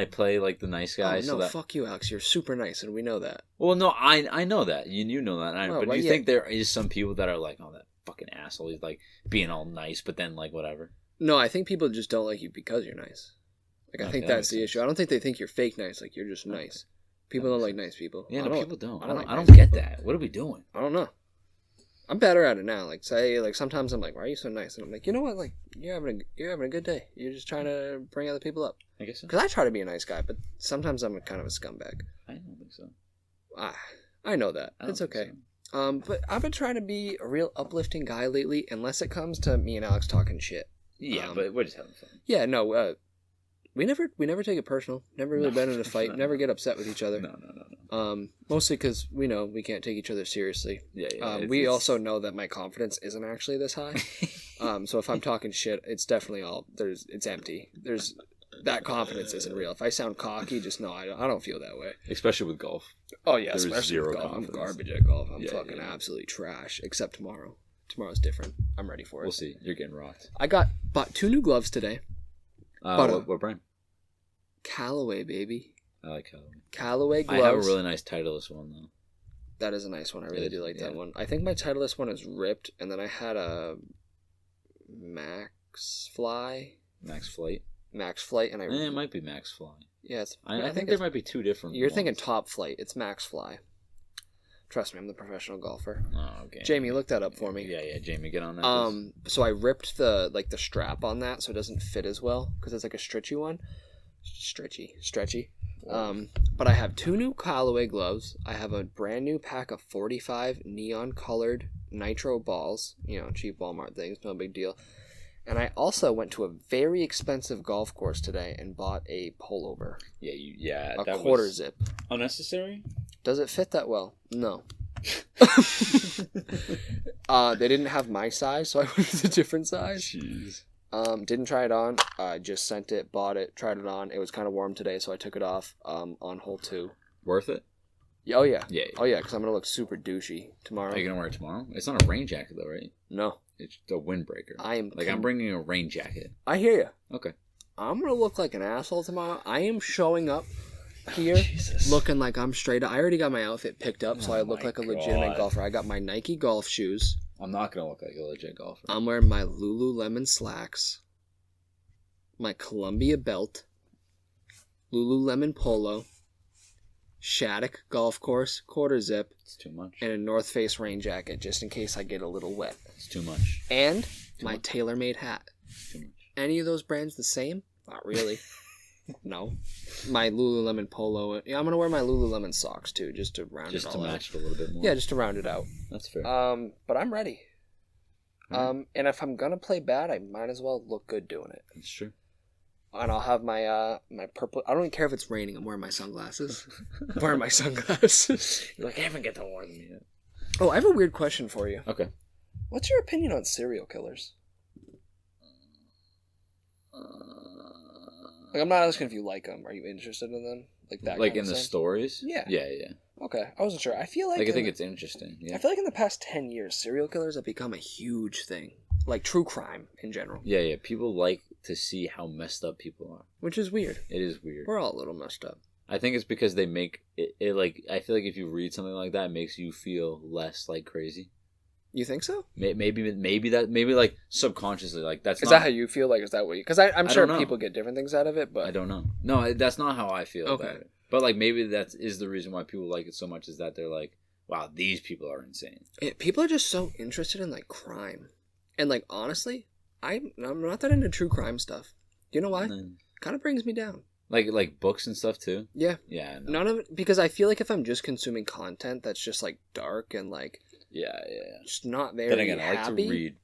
play like the nice guy? Oh, no, so that... fuck you, Alex. You're super nice, and we know that. Well, no, I know that. You know that. Oh, but do you think there is some people that are like, oh, that fucking asshole, he's like being all nice, but then like whatever? No, I think people just don't like you because you're nice. Like, I think that's the issue. I don't think they think you're fake nice. Like, you're just nice. People don't like nice people. Yeah, no, people don't. I don't nice get people. that. What are we doing? I don't know. I'm better at it now. Like, sometimes I'm like, why are you so nice? And I'm like, you know what? Like, you're having a good day. You're just trying to bring other people up. I guess so. Because I try to be a nice guy, but sometimes I'm kind of a scumbag. I don't think so. I know that. It's okay. So. But I've been trying to be a real uplifting guy lately, unless it comes to me and Alex talking shit. Yeah, but we're just having fun. Yeah, no. We never take it personal. Never really been in a fight. Never get upset with each other. No. Mostly because we know we can't take each other seriously. Yeah. We also know that my confidence isn't actually this high. So if I'm talking shit, it's definitely it's empty. That confidence isn't real. If I sound cocky, just know I don't feel that way. Especially with golf. Oh yeah, There's especially zero with golf. confidence. I'm garbage at golf. I'm fucking absolutely trash. Except tomorrow. Tomorrow's different. I'm ready for it. We'll see. You're getting rocked. I bought 2 new gloves today. What brand? Callaway, baby. I like Callaway. Callaway gloves. I have a really nice Titleist one though. That is a nice one. I really do like that one. I think my Titleist one is ripped, and then I had a Max Flight, and it might be Max Fly. Yeah, I think there might be 2 different. You're thinking Top Flight. It's Max Fly. Trust me, I'm the professional golfer. Oh, okay. Jamie, look that up for me. Yeah, Jamie, get on that. So I ripped the strap on that, so it doesn't fit as well because it's like a stretchy one. Stretchy. But I have 2 new Callaway gloves. I have a brand new pack of 45 neon colored nitro balls. Cheap Walmart things, no big deal. And I also went to a very expensive golf course today and bought a pullover. Yeah, a quarter zip. Unnecessary? Does it fit that well? No. They didn't have my size, so I went with a different size. Jeez. Didn't try it on. Just sent it, bought it, tried it on. It was kind of warm today, so I took it off on hole 2. Worth it? Oh, yeah. Yeah. Oh, yeah, because I'm going to look super douchey tomorrow. Are you going to wear it tomorrow? It's not a rain jacket, though, right? No. It's a windbreaker. I'm bringing a rain jacket. I hear you. Okay. I'm going to look like an asshole tomorrow. I am showing up here looking like I'm straight up. I already got my outfit picked up, so I look like a legitimate golfer. I got my Nike golf shoes. I'm not going to look like a legit golfer. I'm wearing my Lululemon slacks, my Columbia belt, Lululemon polo, Shattuck golf course, quarter zip. It's too much. And a North Face rain jacket just in case I get a little wet. It's too much. And my TaylorMade hat. It's too much. Any of those brands the same? Not really. No. My Lululemon polo. Yeah, I'm going to wear my Lululemon socks too, just to round it all out. Just to match it a little bit more. Yeah, just to round it out. That's fair. But I'm ready. And if I'm going to play bad, I might as well look good doing it. That's true. And I'll have my my purple. I don't even care if it's raining. I'm wearing my sunglasses. I'm wearing my sunglasses. You're like, I haven't get to wear them yet. Oh, I have a weird question for you. Okay. What's your opinion on serial killers? Like, I'm not asking if you like them. Are you interested in them? Like that? Like in the stories? Yeah. Yeah. Okay, I wasn't sure. I feel like I think it's interesting. Yeah. I feel like in the past 10 years, serial killers have become a huge thing. Like true crime in general. Yeah. People like to see how messed up people are. Which is weird. It is weird. We're all a little messed up. I think it's because they make it like, I feel like if you read something like that, it makes you feel less like crazy. You think so? Maybe like subconsciously, like that's. Is that how you feel? Like, is that what you? Because I'm sure people get different things out of it, but I don't know. No, that's not how I feel about it. But like maybe that is the reason why people like it so much, is that they're like, wow, these people are insane. People are just so interested in like crime, And like honestly, I'm not that into true crime stuff. Do you know why? Kind of brings me down. Like books and stuff too. Yeah. Yeah. No. None of it, because I feel like if I'm just consuming content that's just like dark and like Yeah. just not very Then again, happy. I like to read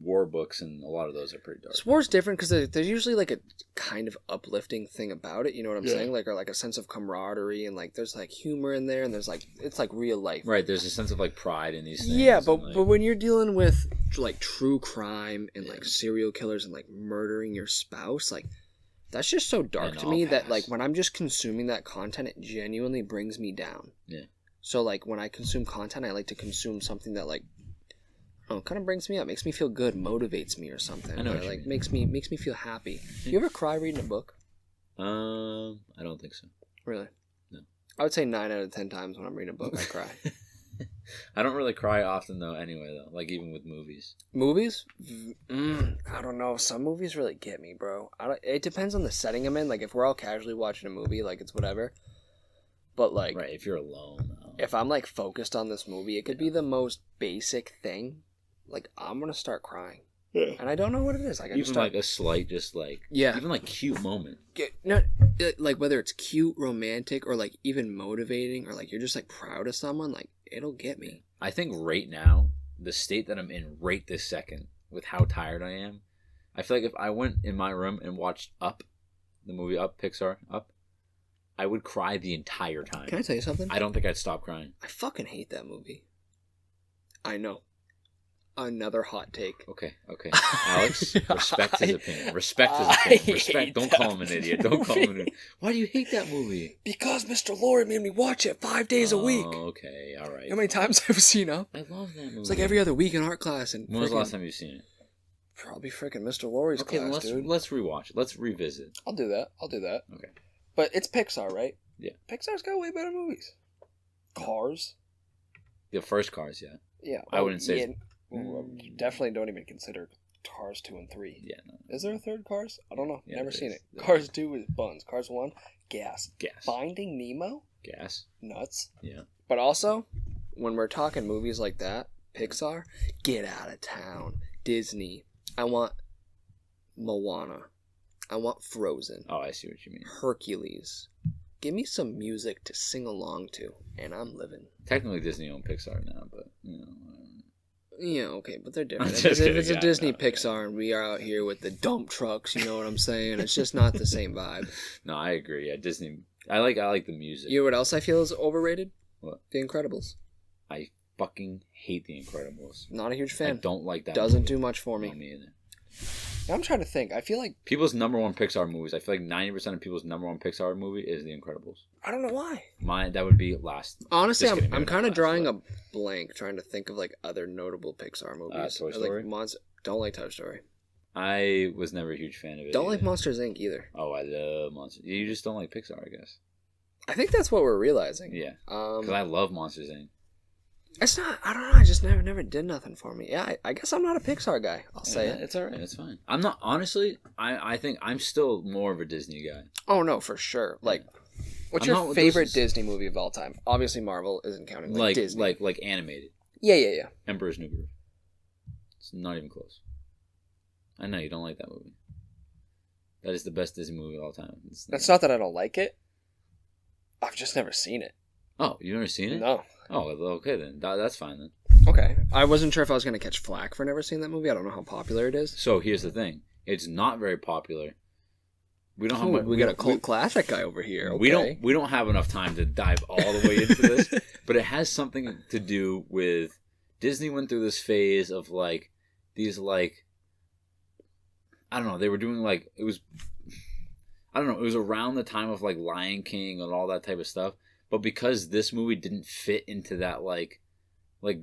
war books, and a lot of those are pretty dark. War's different because there's usually like a kind of uplifting thing about it. You know what I'm saying? Like, or like a sense of camaraderie, and like there's like humor in there, and there's like it's like real life. Right. There's a sense of like pride in these things. Yeah, but like, but when you're dealing with like true crime and like serial killers and like murdering your spouse, like that's just so dark to me that like when I'm just consuming that content, it genuinely brings me down. Yeah. So like when I consume content, I like to consume something that like, kind of brings me up, makes me feel good, motivates me or something. I know. Or, like makes me feel happy. You ever cry reading a book? I don't think so. Really? No. I would say 9 out of 10 times when I'm reading a book, I cry. I don't really cry often though. Anyway, though, like even with movies. Movies? I don't know. Some movies really get me, bro. It depends on the setting I'm in. Like if we're all casually watching a movie, like it's whatever. But like, right, if you're alone, though. If I'm like focused on this movie, it could be the most basic thing. Like I'm gonna start crying, and I don't know what it is. Like I even just start, like a slight, just like even like cute moment. Like whether it's cute, romantic, or like even motivating, or like you're just like proud of someone. Like it'll get me. I think right now, the state that I'm in right this second, with how tired I am, I feel like if I went in my room and watched Up, the movie Up, Pixar Up, I would cry the entire time. Can I tell you something? I don't think I'd stop crying. I fucking hate that movie. I know. Another hot take. Okay. Alex, respect his opinion. Respect his opinion. Respect. Don't call him an idiot. Don't call him an idiot. Why do you hate that movie? Because Mr. Laurie made me watch it 5 days a week. Oh, okay. All right. You know how many times I've seen Up? I love that movie. It's like every other week in art class. And when was the last time you've seen it? Probably freaking Mr. Laurie's class, dude. Let's rewatch it. Let's revisit. I'll do that. Okay. But it's Pixar, right? Yeah. Pixar's got way better movies. Cars. The first Cars, yeah. Yeah. I wouldn't say... You definitely don't even consider Cars 2 and 3. Yeah, no. Is there a third Cars? I don't know. Yeah, Never seen it. Yeah. Cars 2 is buns. Cars 1, gas. Gas. Finding Nemo? Gas. Nuts. Yeah. But also, when we're talking movies like that, Pixar, get out of town. Disney. I want Moana. I want Frozen. Oh, I see what you mean. Hercules. Give me some music to sing along to, and I'm living. Technically, Disney owns Pixar now, but, you know... Yeah, okay, but they're different. I'm If just it's a kidding. Disney Yeah, Pixar and we are out here with the dump trucks, you know what I'm saying? It's just not the same vibe. No, I agree. Yeah, Disney... I like the music. You know what else I feel is overrated? What? The Incredibles. I fucking hate The Incredibles. Not a huge fan. I don't like that Doesn't movie. do much for me. No, me either. I'm trying to think. I feel like... People's number one Pixar movies, I feel like 90% of people's number one Pixar movie is The Incredibles. I don't know why. That would be last. Honestly, Just kidding, I'm maybe kind not of last, drawing but- a blank trying to think of like other notable Pixar movies. Toy Or, Story? like, don't like Toy Story. I was never a huge fan of it. Don't either. like Monsters Inc. either. Oh, I love Monsters. You just don't like Pixar, I guess. I think that's what we're realizing. Yeah. Because I love Monsters Inc. It's not. I don't know. I just never did nothing for me. Yeah, I guess I'm not a Pixar guy. I'll say it. It's alright. It's fine. I'm not, honestly, I think I'm still more of a Disney guy. Oh no, for sure. Like, what's I'm your not- favorite this is- Disney movie of all time? Obviously, Marvel isn't counting. Like Disney. Like animated. Yeah. Emperor's New Groove. It's not even close. I know you don't like that movie. That is the best Disney movie of all time. That's not that I don't like it. I've just never seen it. Oh, you've never seen it? No. Oh, okay then. That's fine then. Okay. I wasn't sure if I was going to catch flack for never seeing that movie. I don't know how popular it is. So here's the thing. It's not very popular. We don't have much. We got a cult classic guy over here. Okay. We don't have enough time to dive all the way into this, but it has something to do with Disney went through this phase of like these like I don't know, they were doing like it was around the time of like Lion King and all that type of stuff, but because this movie didn't fit into that like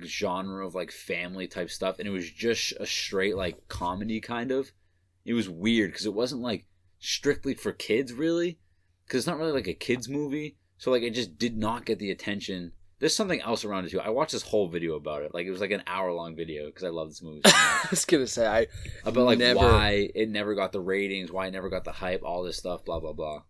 genre of like family type stuff and it was just a straight like comedy kind of, it was weird because it wasn't like strictly for kids really, because it's not really like a kids movie, so like it just did not get the attention. There's something else around it too. I watched this whole video about it. Like it was like an hour-long video because I love this movie so much. I was gonna say about like why it never got the ratings, why it never got the hype, all this stuff, blah blah blah.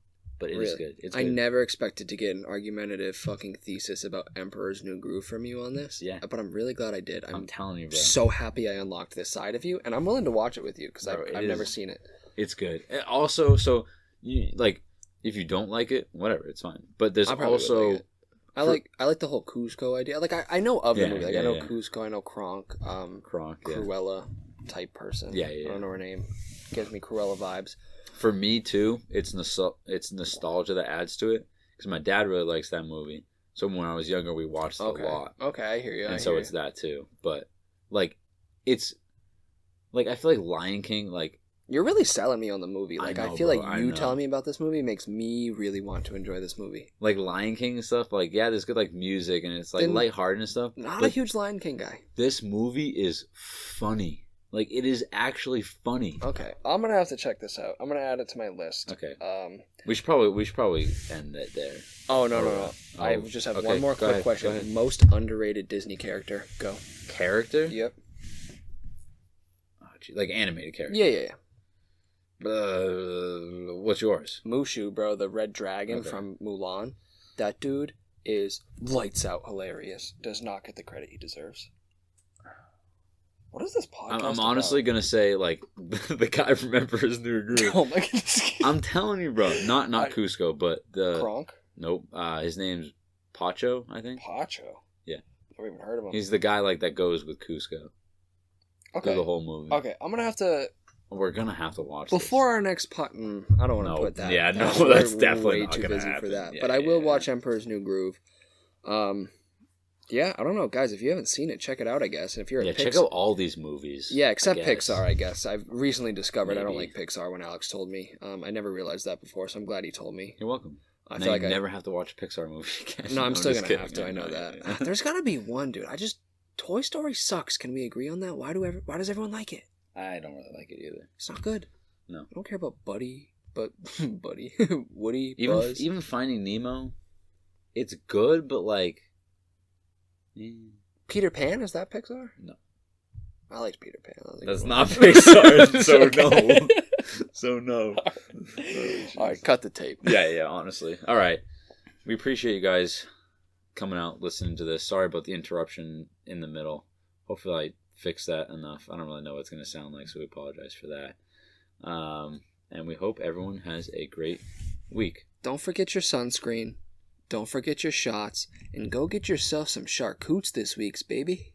but it is good. It's I good. never expected to get an argumentative fucking thesis about Emperor's New Groove from you on this. Yeah. But I'm really glad I did. I'm telling you, bro. So happy I unlocked this side of you, and I'm willing to watch it with you because I've never seen it. It's good. And also, so you like if you don't like it, whatever, it's fine. But there's also I like the whole Cusco idea. Like I know of the movie. Like I know Cusco. I know Kronk. Cruella type person. Yeah. I don't know her name. Gives me Cruella vibes. For me too, it's nostalgia that adds to it because my dad really likes that movie. So when I was younger, we watched it a lot. Okay, I hear you. And so it's that too. But like, it's like I feel like Lion King. Like you're really selling me on the movie. Like I feel bro, like you telling me about this movie makes me really want to enjoy this movie. Like Lion King and stuff. Like there's good like music and it's like lighthearted and stuff. Not a huge Lion King guy. This movie is funny. Like, it is actually funny. Okay, I'm gonna have to check this out. I'm gonna add it to my list. Okay. We should probably end it there. Oh no. I just have one more quick question. Go ahead. Most underrated Disney character. Go. Character? Yep. Oh, gee, like animated character. Yeah. What's yours? Mushu, bro, the red dragon from Mulan. That dude is lights out hilarious. Does not get the credit he deserves. What is this podcast I'm honestly going to say, like, the guy from Emperor's New Groove. Oh my goodness. I'm telling you, bro. Not Cusco, but the... Kronk? Nope. His name's Pacho, I think. Pacho? Yeah. Never even heard of him. He's the guy, like, that goes with Cusco. Okay. Through the whole movie. Okay, I'm going to have to... We're going to have to watch Before this. our next I don't want to put that. Yeah, no, that's definitely way not too gonna busy happen. for that. Yeah, but I will watch Emperor's New Groove. Yeah, I don't know, guys. If you haven't seen it, check it out. I guess if you're a check out all these movies. Yeah, except Pixar. I guess I've recently discovered I don't like Pixar. When Alex told me, I never realized that before, so I'm glad he told me. You're welcome. I feel like you never have to watch a Pixar movie again. No, I'm still gonna have to. I know that. There's gotta be one, dude. Toy Story sucks. Can we agree on that? Why does everyone like it? I don't really like it either. It's not good. No, I don't care about Woody, even Buzz. Even Finding Nemo, it's good, but like. Peter Pan, is that Pixar? No. I liked Peter Pan. That's not Pixar, so no. So no. All right, cut the tape. Yeah, honestly. All right. We appreciate you guys coming out, listening to this. Sorry about the interruption in the middle. Hopefully I fixed that enough. I don't really know what it's going to sound like, so we apologize for that. And we hope everyone has a great week. Don't forget your sunscreen. Don't forget your shots, and go get yourself some charcutes this week, baby.